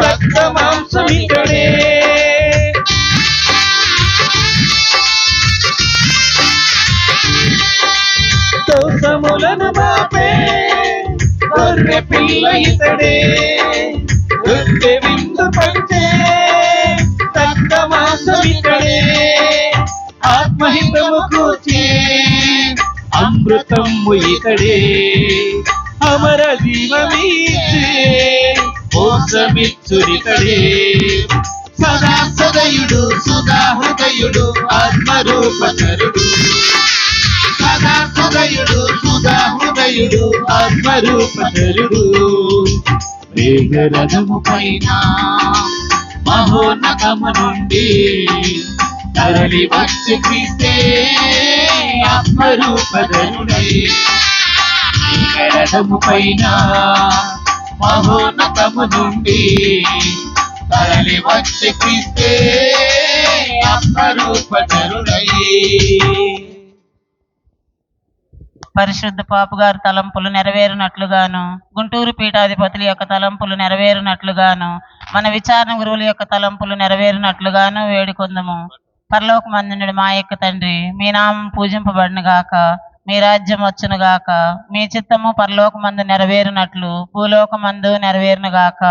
రక్త మాంసం ఇతడే. దోషములను మాపే గొర్రె పిల్ల ఇతడే, రొట్టె విందు పంచే రక్త మాంసం ఇతడే. ఆత్మహితము కూర్చి అమృతము ఇతడే, అమర జీవమీచే మోసమిచ్చునితడే. సదా సదయుడు సుధా హృదయుడు ఆత్మరూపధరుడు, సదా సదయుడు సుధా హృదయుడు ఆత్మరూపధరుడు. వేగరథము పైన మహోన్నతము నుండి తరలి వచ్చే క్రీస్తే ఆత్మరూపధరుడై. రథము పైన మహోన్నతము నుండి తరలి వచ్చే క్రీస్తే ఆత్మరూపధరుడై. పరిశుద్ధ పాపు గారి తలంపులు నెరవేరునట్లుగాను, గుంటూరు పీఠాధిపతుల యొక్క తలంపులు నెరవేరునట్లుగాను, మన విచారణ గురువుల యొక్క తలంపులు నెరవేరునట్లుగాను వేడుకొందము. పరలోకమందునుడు మా యొక్క తండ్రి, మీ నామం పూజింపబడును గాక, మీ రాజ్యం వచ్చును గాక, మీ చిత్తము పరలోకమందు నెరవేరునట్లు భూలోకమందు నెరవేరును గాక.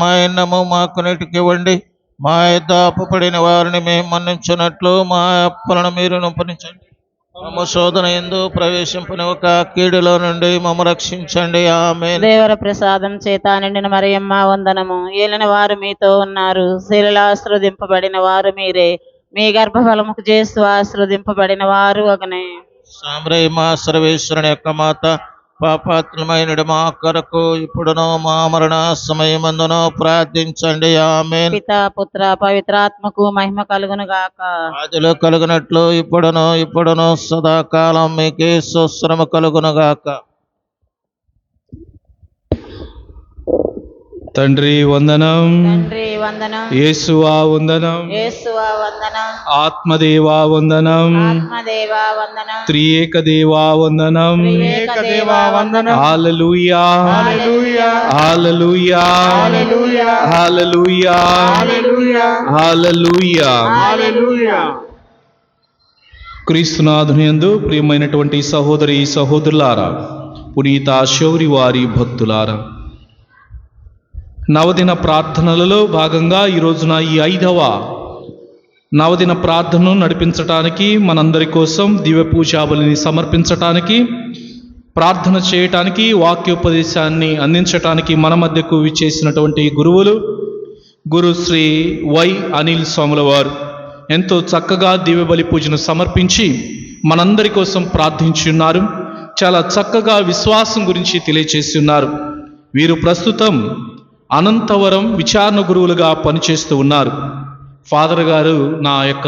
మా ఎన్నము మాకు నెటికివ్వండి, మా యొద్ద అప్పుపడిన వారిని మేము మన్నించున్నట్లు మా అప్పులను మీరు నొప్పనించండి. మమ్మ శోధన యందు ప్రవేశింపనివ్వక కీడులో నుండి మమ్మ రక్షించండి. ఆమేన్. దేవర ప్రసాదం చేత నిండిన మరియమ్మ వందనము. ఏలిన వారు మీతో ఉన్నారు, శీలలో ఆశీర్వదింపబడిన వారు మీరే, మీ గర్భఫలముకు చేస్తూ ఆశీర్వదింపబడిన వారు అగనే. సామ్రయ మా సర్వేశ్వరుని యొక్క మాత, పాపాత్మమైన మా కొరకు ఇప్పుడును మా మరణ సమయమందును ప్రార్థించండి. ఆమేన్. పితా పుత్ర పవిత్రాత్మకు మహిమ కలుగును గాక. ఆదిలో కలుగునట్లు ఇప్పుడును సదాకాలం మీకే స్వస్రము కలుగును గాక. తండ్రి వందనం, తండ్రి వందనం, యేసువా వందనం, యేసువా వందనం, ఆత్మదేవా వందనం, ఆత్మదేవా వందనం, త్రియేక దేవా వందనం. త్రియేక దేవా వందనం. హల్లెలూయా, హల్లెలూయా, హల్లెలూయా, హల్లెలూయా, హల్లెలూయా, హల్లెలూయా, హల్లెలూయా. హల్లెలూయా. క్రీస్తునాథుని యందు ప్రియమైనటువంటి సహోదరి సహోదరులారా, పునీత శౌరి వారి భక్తులారా, నవదిన ప్రార్థనలలో భాగంగా ఈ రోజున ఈ 5వ నవదిన ప్రార్థనను నడిపించటానికి, మనందరి కోసం దివ్య పూజాబలిని సమర్పించటానికి, ప్రార్థన చేయటానికి, వాక్యోపదేశాన్ని అందించటానికి మన మధ్యకు విచ్చేసినటువంటి గురువులు గురు శ్రీ వై అనిల్ స్వాముల వారు ఎంతో చక్కగా దివ్య బలి పూజను సమర్పించి మనందరి కోసం ప్రార్థించి ఉన్నారు. చాలా చక్కగా విశ్వాసం గురించి తెలియచేసి ఉన్నారు. వీరు ప్రస్తుతం అనంతవరం విచారణ గురువులుగా పనిచేస్తూ ఉన్నారు. ఫాదర్ గారు నా యొక్క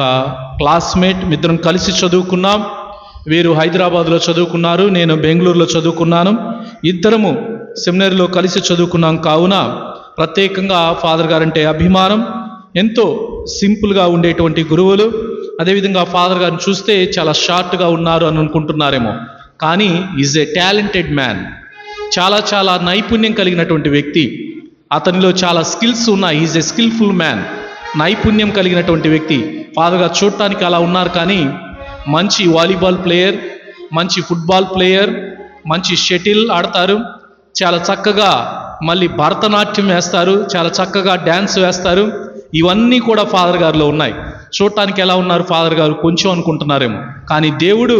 క్లాస్మేట్, మిద్దరం కలిసి చదువుకున్నాం. వీరు హైదరాబాద్లో చదువుకున్నారు, నేను బెంగళూరులో చదువుకున్నాను. ఇద్దరము సెమినరీలో కలిసి చదువుకున్నాం. కావున ప్రత్యేకంగా ఫాదర్ గారంటే అభిమానం. ఎంతో సింపుల్గా ఉండేటువంటి గురువులు. అదేవిధంగా ఫాదర్ గారిని చూస్తే చాలా షార్ట్గా ఉన్నారు అని అనుకుంటున్నారేమో, కానీ ఈజ్ ఏ టాలెంటెడ్ మ్యాన్. చాలా నైపుణ్యం కలిగినటువంటి వ్యక్తి. అతనిలో చాలా స్కిల్స్ ఉన్నాయి. ఈజ్ ఏ స్కిల్ఫుల్ మ్యాన్, నైపుణ్యం కలిగినటువంటి వ్యక్తి. ఫాదర్ గారు చూడటానికి అలా ఉన్నారు, కానీ మంచి వాలీబాల్ ప్లేయర్, మంచి ఫుట్బాల్ ప్లేయర్, మంచి షటిల్ ఆడతారు, చాలా చక్కగా మళ్ళీ భరతనాట్యం వేస్తారు, చాలా చక్కగా డ్యాన్స్ వేస్తారు. ఇవన్నీ కూడా ఫాదర్ గారిలో ఉన్నాయి. చూడటానికి ఎలా ఉన్నారు ఫాదర్ గారు కొంచెం అనుకుంటున్నారేమో, కానీ దేవుడు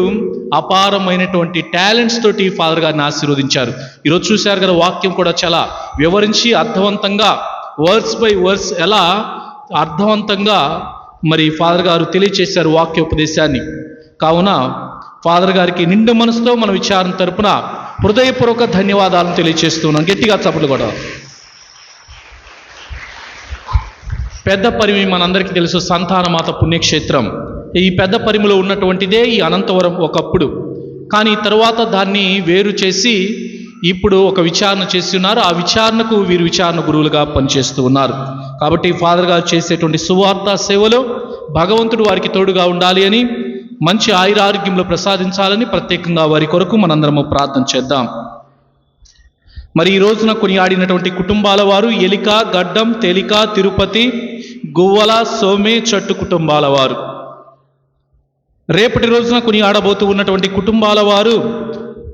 అపారమైనటువంటి టాలెంట్స్ తోటి ఫాదర్ గారిని ఆశీర్వదించారు. ఈరోజు చూశారు కదా, వాక్యం కూడా చాలా వివరించి అర్థవంతంగా వర్స్ బై వర్స్ ఎలా అర్థవంతంగా మరి ఫాదర్ గారు తెలియచేశారు వాక్యోపదేశాన్ని. కావున ఫాదర్ గారికి నిండు మనసుతో మన విచారణ తరపున హృదయపూర్వక ధన్యవాదాలను తెలియచేస్తున్నాం. గట్టిగా చప్పట్లు కూడా. పెద్ద పరిమి మనందరికీ తెలుసు, సంతానమాత పుణ్యక్షేత్రం. ఈ పెద్ద పరిమిలో ఉన్నటువంటిదే ఈ అనంతవరం ఒకప్పుడు. కానీ తరువాత దాన్ని వేరు చేసి ఇప్పుడు ఒక విచారణ చేసి ఉన్నారు. ఆ విచారణకు వీరు విచారణ గురువులుగా పనిచేస్తూ ఉన్నారు. కాబట్టి ఫాదర్ గారు చేసేటువంటి సువార్త సేవలో భగవంతుడు వారికి తోడుగా ఉండాలి అని, మంచి ఆయురారోగ్యంలో ప్రసాదించాలని ప్రత్యేకంగా వారి కొరకు మనందరము ప్రార్థన చేద్దాం. మరి ఈ రోజున కొనియాడినటువంటి కుటుంబాల వారు ఎలిక, గడ్డం, తేలిక, తిరుపతి, గువ్వల, సోమే, చట్టు కుటుంబాల వారు. రేపటి రోజున కొనియాడబోతూ ఉన్నటువంటి కుటుంబాల వారు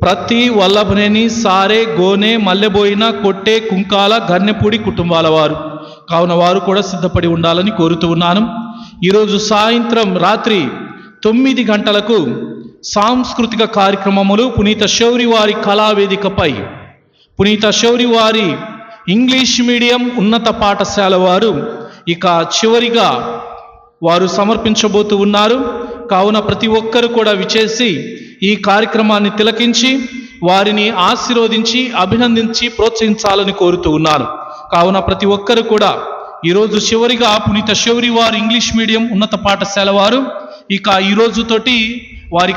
ప్రతి, వల్లభనేని, సారే, గోనె, మల్లెబోయిన, కొట్టే, కుంకాల, గన్నెపూడి కుటుంబాల వారు. కావున వారు కూడా సిద్ధపడి ఉండాలని కోరుతూ ఉన్నాను. ఈరోజు సాయంత్రం రాత్రి 9 గంటలకు సాంస్కృతిక కార్యక్రమములు పునీత శౌరి వారి కళావేదికపై పునీత శౌరి వారి ఇంగ్లీష్ మీడియం ఉన్నత పాఠశాల వారు ఇక చివరిగా వారు సమర్పించబోతూ ఉన్నారు. కావున ప్రతి ఒక్కరు కూడా విచేసి ఈ కార్యక్రమాన్ని తిలకించి వారిని ఆశీర్వదించి అభినందించి ప్రోత్సహించాలని కోరుతూ ఉన్నారు. కావున ప్రతి ఒక్కరు కూడా ఈరోజు చివరిగా పునీత శౌరి వారి ఇంగ్లీష్ మీడియం ఉన్నత పాఠశాల వారు ఇక ఈ రోజుతోటి వారి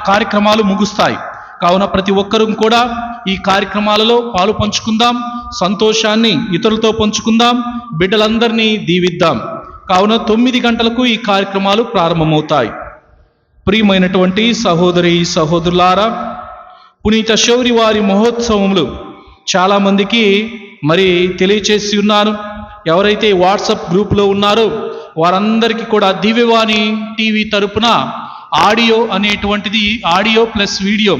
కార్యక్రమాలు ముగుస్తాయి. కావున ప్రతి ఒక్కరూ కూడా ఈ కార్యక్రమాలలో పాలు పంచుకుందాం, సంతోషాన్ని ఇతరులతో పంచుకుందాం, బిడ్డలందరినీ దీవిద్దాం. కావున 9 గంటలకు ఈ కార్యక్రమాలు ప్రారంభమవుతాయి. ప్రియమైనటువంటి సహోదరి సహోదరులారా, పునీత శౌరి వారి మహోత్సవములు చాలామందికి మరి తెలియచేసి ఉన్నారు. ఎవరైతే వాట్సాప్ గ్రూప్లో ఉన్నారో వారందరికీ కూడా దివ్యవాణి టీవీ తరపున ఆడియో అనేటువంటిది, ఆడియో ప్లస్ వీడియో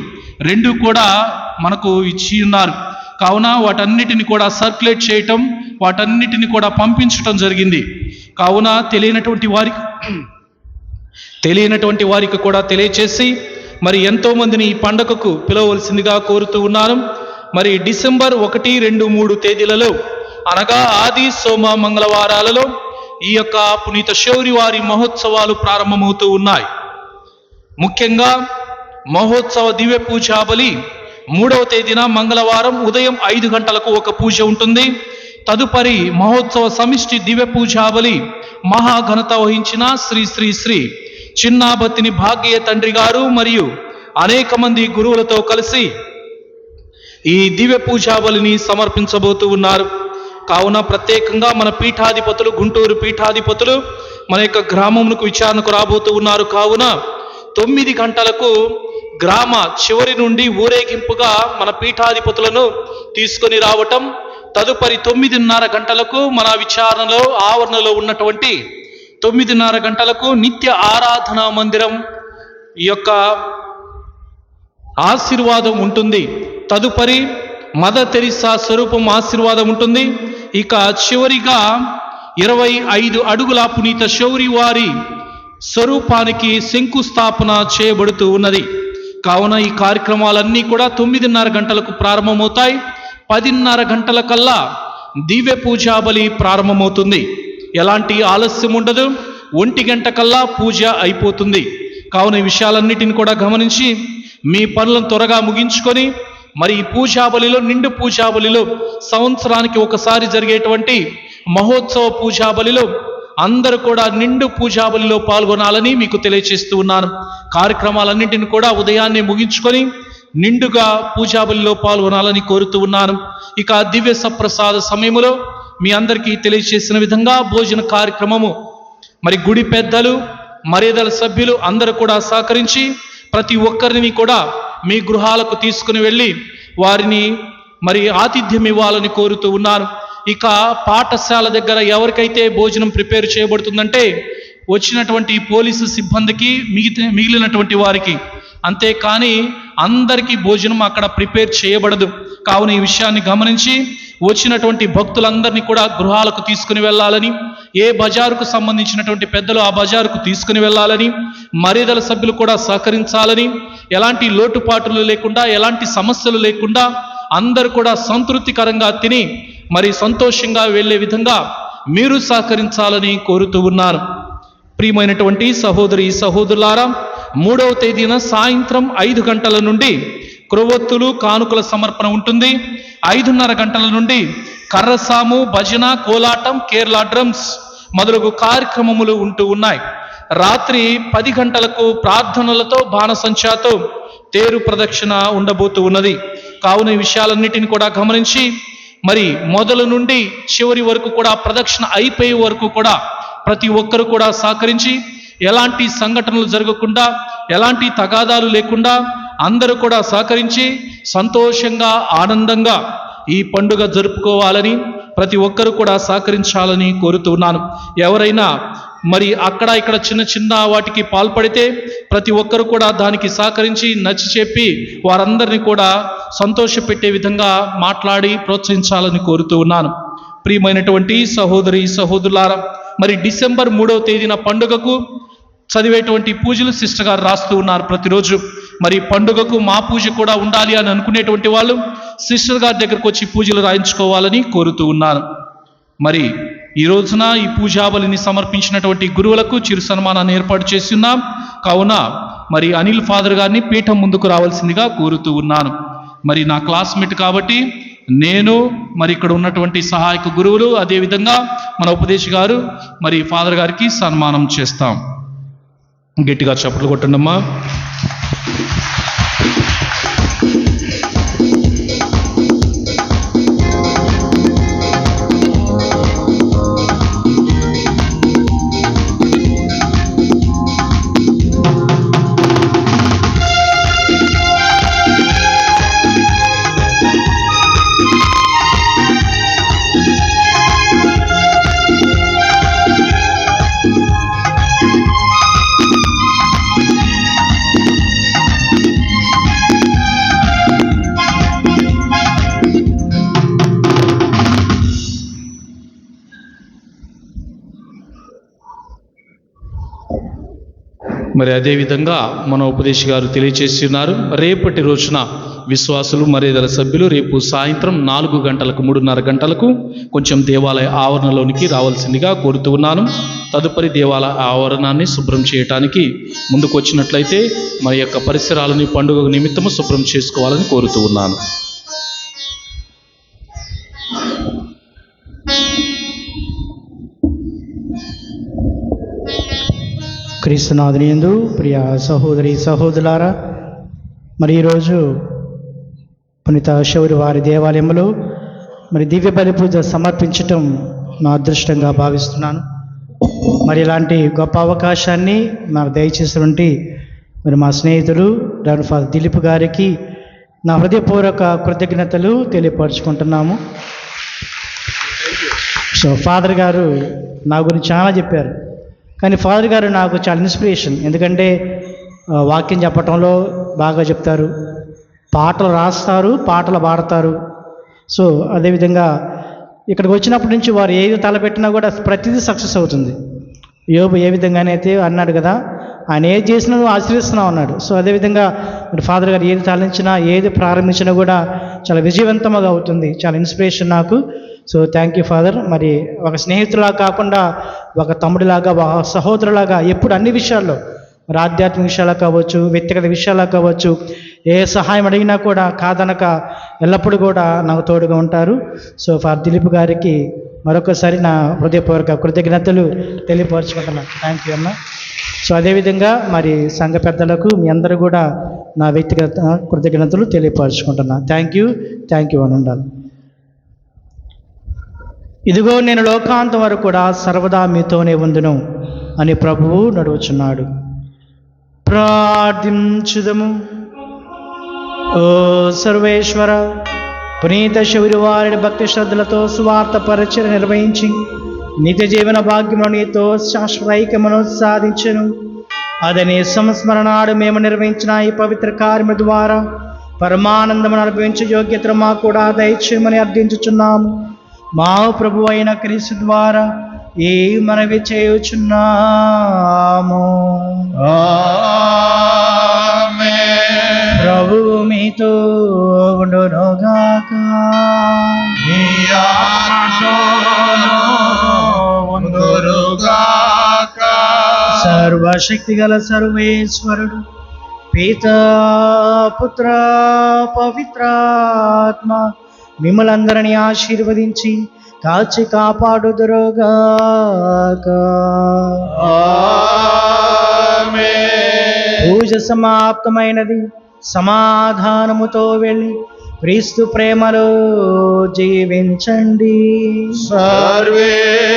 2 కూడా మనకు ఇచ్చి ఉన్నారు. కావున వాటన్నిటిని కూడా సర్క్యులేట్ చేయటం, వాటన్నిటిని కూడా పంపించటం జరిగింది. కావున తెలియనటువంటి వారికి కూడా తెలియచేసి మరి ఎంతోమందిని ఈ పండగకు పిలవలసిందిగా కోరుతూ ఉన్నాను. మరి డిసెంబర్ 1, 2, 3 తేదీలలో అనగా ఆది, సోమ, మంగళవారాలలో ఈ యొక్క పునీత శౌరి వారి మహోత్సవాలు ప్రారంభమవుతూ ఉన్నాయి. ముఖ్యంగా మహోత్సవ దివ్య పూజాబలి 3వ తేదీన మంగళవారం ఉదయం 5 గంటలకు ఒక పూజ ఉంటుంది. తదుపరి మహోత్సవ సమిష్టి దివ్య పూజాబలి మహాఘనత వహించిన శ్రీ శ్రీ శ్రీ చిన్నాబత్తిని భాగ్య తండ్రి గారు మరియు అనేక మంది గురువులతో కలిసి ఈ దివ్య పూజాబలిని సమర్పించబోతూ ఉన్నారు. కావున ప్రత్యేకంగా మన పీఠాధిపతులు, గుంటూరు పీఠాధిపతులు మన యొక్క గ్రామమునకు విచారణకు రాబోతూ ఉన్నారు. కావున 9 గంటలకు గ్రామ చివరి నుండి ఊరేగింపుగా మన పీఠాధిపతులను తీసుకొని రావటం, తదుపరి 9:30 గంటలకు మన విచారణలో ఆవరణలో ఉన్నటువంటి 9:30 గంటలకు నిత్య ఆరాధనా మందిరం ఈ యొక్క ఆశీర్వాదం ఉంటుంది. తదుపరి మదర్ తెరిసా స్వరూపం ఆశీర్వాదం ఉంటుంది. ఇక చివరిగా 25 అడుగుల పునీత శౌరి వారి స్వరూపానికి శంకుస్థాపన చేయబడుతూ ఉన్నది. కావున ఈ కార్యక్రమాలన్నీ కూడా 9:30 గంటలకు ప్రారంభమవుతాయి. 10:30 గంటల కల్లా దివ్య పూజాబలి ప్రారంభమవుతుంది. ఎలాంటి ఆలస్యం ఉండదు. 1 గంట కల్లా పూజ అయిపోతుంది. కావున ఈ విషయాలన్నిటిని కూడా గమనించి మీ పనులను త్వరగా ముగించుకొని మరి ఈ పూజాబలిలో, నిండు పూజాబలిలో, సంవత్సరానికి ఒకసారి జరిగేటువంటి మహోత్సవ పూజాబలిలో అందరూ కూడా నిండు పూజాబలిలో పాల్గొనాలని మీకు తెలియచేస్తూ ఉన్నాను. కార్యక్రమాలన్నింటిని కూడా ఉదయాన్నే ముగించుకొని నిండుగా పూజాబలిలో పాల్గొనాలని కోరుతూ ఉన్నాను. ఇక దివ్య సప్రసాద సమయంలో మీ అందరికీ తెలియచేసిన విధంగా భోజన కార్యక్రమము మరి గుడి పెద్దలు, మర్యాదల సభ్యులు అందరూ కూడా సహకరించి ప్రతి ఒక్కరిని కూడా మీ గృహాలకు తీసుకుని వెళ్ళి వారిని మరి ఆతిథ్యం ఇవ్వాలని కోరుతూ ఉన్నాను. ఇక పాఠశాల దగ్గర ఎవరికైతే భోజనం ప్రిపేర్ చేయబడుతుందంటే వచ్చినటువంటి పోలీసు సిబ్బందికి, మిగిలినటువంటి వారికి, అంతేకాని అందరికీ భోజనం అక్కడ ప్రిపేర్ చేయబడదు. కావున ఈ విషయాన్ని గమనించి వచ్చినటువంటి భక్తులందరినీ కూడా గృహాలకు తీసుకుని వెళ్ళాలని, ఏ బజారుకు సంబంధించినటువంటి పెద్దలు ఆ బజారుకు తీసుకుని వెళ్ళాలని, మర్యాదల సభ్యులు కూడా సహకరించాలని, ఎలాంటి లోటుపాటులు లేకుండా, ఎలాంటి సమస్యలు లేకుండా అందరూ కూడా సంతృప్తికరంగా తిని మరి సంతోషంగా వెళ్ళే విధంగా మీరు సహకరించాలని కోరుతూ ఉన్నాను. ప్రియమైనటువంటి సహోదరి సహోదరులారా, 3వ తేదీన సాయంత్రం 5 గంటల నుండి క్రొవ్వొత్తులు కానుకల సమర్పణ ఉంటుంది. 5:30 గంటల నుండి కర్రసాము, భజన, కోలాటం, కేరళ డ్రమ్స్ మొదలగు కార్యక్రమములు ఉంటూ ఉన్నాయి. రాత్రి 10 గంటలకు ప్రార్థనలతో బాణసంచాతో తేరు ప్రదక్షిణ ఉండబోతూ ఉన్నది. కావున ఈ విషయాలన్నిటిని కూడా గమనించి మరి మొదలు నుండి చివరి వరకు కూడా ప్రదక్షిణ అయిపోయే వరకు కూడా ప్రతి ఒక్కరు కూడా సహకరించి ఎలాంటి సంఘటనలు జరగకుండా, ఎలాంటి తగాదాలు లేకుండా అందరూ కూడా సహకరించి సంతోషంగా ఆనందంగా ఈ పండుగ జరుపుకోవాలని ప్రతి ఒక్కరు కూడా సహకరించాలని కోరుతూ ఉన్నాను. ఎవరైనా మరి అక్కడ ఇక్కడ చిన్న చిన్న వాటికి పాల్పడితే ప్రతి ఒక్కరు కూడా దానికి సహకరించి నచ్చి చెప్పి వారందరినీ కూడా సంతోషపెట్టే విధంగా మాట్లాడి ప్రోత్సహించాలని కోరుతూ ఉన్నాను. ప్రియమైనటువంటి సహోదరి సహోదరులారా, మరి డిసెంబర్ 3వ తేదీన పండుగకు చదివేటువంటి పూజలు సిస్టర్ గారు రాస్తూ ఉన్నారు ప్రతిరోజు. మరి పండుగకు మా పూజ కూడా ఉండాలి అని అనుకునేటువంటి వాళ్ళు సిస్టర్ గారి దగ్గరకు వచ్చి పూజలు రాయించుకోవాలని కోరుతూ ఉన్నాను. మరి ఈ రోజున ఈ పూజాబలిని సమర్పించినటువంటి గురువులకు చిరు సన్మానాన్ని ఏర్పాటు చేసి ఉన్నాం. కావున మరి అనిల్ ఫాదర్ గారిని పీఠం ముందుకు రావాల్సిందిగా కోరుతూ ఉన్నాను. మరి నా క్లాస్మేట్ కాబట్టి నేను మరి ఇక్కడ ఉన్నటువంటి సహాయక గురువులు, అదేవిధంగా మన ఉపదేశి గారు మరి ఫాదర్ గారికి సన్మానం చేస్తాం. గట్టిగా చప్పట్లు కొట్టండి అమ్మా. మరి అదేవిధంగా మన ఉపదేశి గారు తెలియచేస్తున్నారు, రేపటి రోజున విశ్వాసులు మర్యాదల సభ్యులు రేపు సాయంత్రం 4 గంటలకు 3:30 గంటలకు కొంచెం దేవాలయ ఆవరణలోనికి రావాల్సిందిగా కోరుతూ ఉన్నాను. తదుపరి దేవాలయ ఆవరణాన్ని శుభ్రం చేయటానికి ముందుకు వచ్చినట్లయితే మన యొక్క పరిసరాలని పండుగ నిమిత్తము శుభ్రం చేసుకోవాలని కోరుతూ ఉన్నాను. క్రీస్తునాథుని యందు ప్రియ సహోదరి సహోదరులారా, మరి ఈరోజు పునీత శౌరి వారి దేవాలయంలో మరి దివ్య బలి పూజ సమర్పించటం నా అదృష్టంగా భావిస్తున్నాను. మరి ఇలాంటి గొప్ప అవకాశాన్ని నాకు దయచేసినటువంటి మరి మా స్నేహితులు డాక్టర్ ఫాదర్ దిలీప్ గారికి నా హృదయపూర్వక కృతజ్ఞతలు తెలియపరుచుకుంటున్నాము. సో ఫాదర్ గారు నా గురించి చాలా చెప్పారు, కానీ ఫాదర్ గారు నాకు చాలా ఇన్స్పిరేషన్. ఎందుకంటే వాక్యం చెప్పటంలో బాగా చెప్తారు, పాటలు రాస్తారు, పాటలు పాడతారు. సో అదేవిధంగా ఇక్కడికి వచ్చినప్పటి నుంచి వారు ఏది తలపెట్టినా కూడా ప్రతిదీ సక్సెస్ అవుతుంది. యోబు ఏ విధంగానైతే అన్నాడు కదా, ఆయన ఏది చేసినా నువ్వు ఆశ్రయిస్తున్నావు అన్నాడు. సో అదేవిధంగా మరి ఫాదర్ గారు ఏది తలంచినా ఏది ప్రారంభించినా కూడా చాలా విజయవంతంగా అవుతుంది. చాలా ఇన్స్పిరేషన్ నాకు. So thank you father. మరి ఒక స్నేహితులా కాకుండా ఒక తమ్ముడిలాగా, ఒక సహోదరులాగా ఎప్పుడు అన్ని విషయాల్లో మరి ఆధ్యాత్మిక విషయాలు కావచ్చు, వ్యక్తిగత విషయాలు కావచ్చు, ఏ సహాయం అడిగినా కూడా కాదనక ఎల్లప్పుడూ కూడా నాకు తోడుగా ఉంటారు. సో ఫాదర్ దిలీప్ గారికి మరొకసారి నా హృదయపూర్వక కృతజ్ఞతలు తెలియపరుచుకుంటున్నాను. థ్యాంక్ యూ అన్న. సో అదేవిధంగా మరి సంఘ పెద్దలకు మీ అందరూ కూడా నా వ్యక్తిగత కృతజ్ఞతలు తెలియపరుచుకుంటున్నాను. థ్యాంక్ యూ అని ఉండాలి. ఇదిగో నేను లోకాంతం వరకు కూడా సర్వదా మీతోనే ఉందును అని ప్రభువు నడువుచున్నాడు. ప్రార్థించుదము. ఓ సర్వేశ్వర, పునీత శౌరి వారి భక్తి శ్రద్ధలతో స్వార్థ పరిచయం నిర్వహించి నిత్య జీవన భాగ్యమును నీతో శాశ్వతైక్యమును సాధించను. అదని సంస్మరణాడు మేము నిర్వహించిన ఈ పవిత్ర కార్యము ద్వారా పరమానందమును అనుభవించే యోగ్యతను మాకు కూడా దయచేయమని అర్థించుచున్నాము. మా ప్రభు అయిన క్రీస్తు ద్వారా ఈ మనవి చేయుచున్నాము. ప్రభువు మీతో ఉండునుగాక. సర్వశక్తి గల సర్వేశ్వరుడు పితా పుత్ర పవిత్రాత్మ మిమ్మలందరినీ ఆశీర్వదించి కాచి కాపాడుదురుగాక. పూజ సమాప్తమైనది. సమాధానముతో వెళ్ళి క్రీస్తు ప్రేమలో జీవించండి. సర్వేశ్వరునికి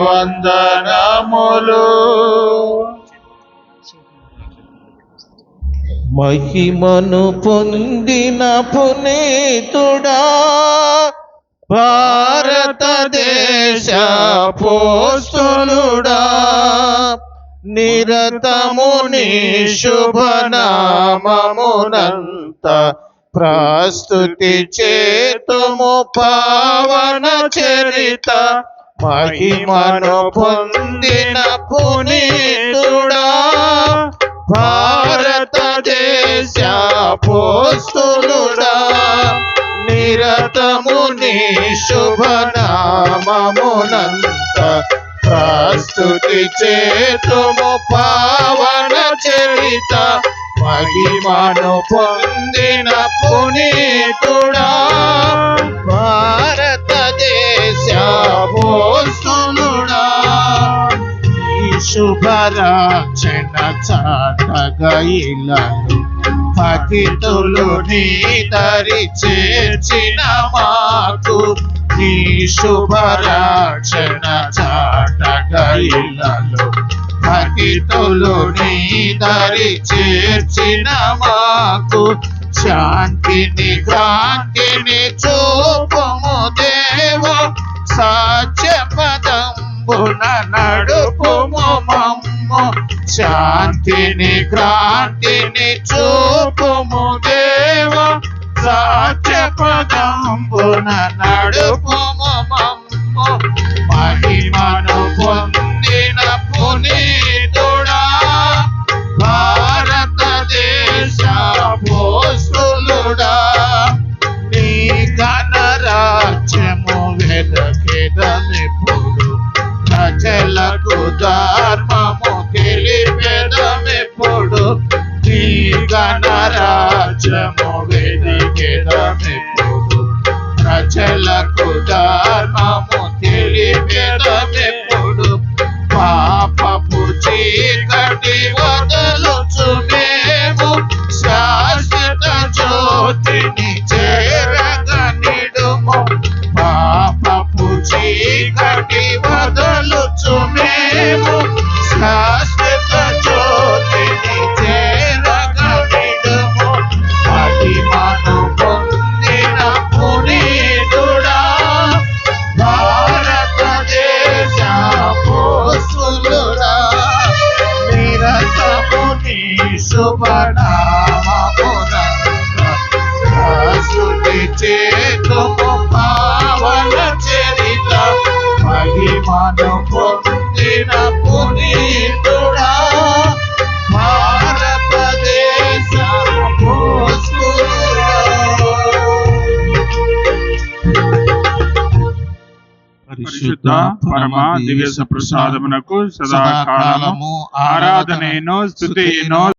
వందనములు. మహిమను పొందిన పునీతుడా భారతదేశ పోస్తులుడా నిరతము నీ శుభనామమునంత ప్రస్తుతి చేతుము పావన చరిత. మహిమను పొందిన పునీతుడా భారతదేశ పోస్తులుడా నిరతము నీ శుభనామమునంత ప్రస్తుతి చేతుము పావన చరిత. మహిమను పొందిన పునీతుడా భారతదేశ పోస్తులుడా ఈ శుభరాక్షణ చాటగైలను పతితులు నీ దరి చేర్చిన మాకు నీ శుభరాక్షణ చాటగైలను పతితులు నీ దరి చేర్చిన మాకు శాంతిని క్రాంతిని చూపుము దేవ సాధ్య పదంబున నడుపుము మమ్ము. శాంతిని క్రాంతిని చూపుము దేవ సాధ్య పదంబున నడుపుము మమ్ము. మహిమను పొందిన పునీతుడా భారతదేశ పోస్తులుడా నీ గణరాజ్యము వెదకెదమెప్పుడు ప్రజలకు ధర్మము తెలిపెదమెప్పుడు. నీ గణరాజ్యము వెదకెదమెప్పుడు ప్రజలకు ధర్మము తెలిపెదమెప్పుడు. పాపపు చీకటి వదలుచు మేము శాశ్వత జ్యోతిని చేరగనిడుము. పాపపు చీకటి వదలుచు మేము శాశ్వత జ్యోతిని చేరగనిడుము. మహిమను పొందిన పునీతుడా భారతదేశ పోస్తులుడా నిరతము నీ శుభనామమునంత ప్రస్తుతి చేతుము పావన చరిత. మహిమను పొందిన పునీతుడా భారతదేశ పోస్తులుడా. పరిశుద్ధ పరమ దివ్య ప్రసాదమునకు సదాకాలము ఆరాధనను స్తుతిను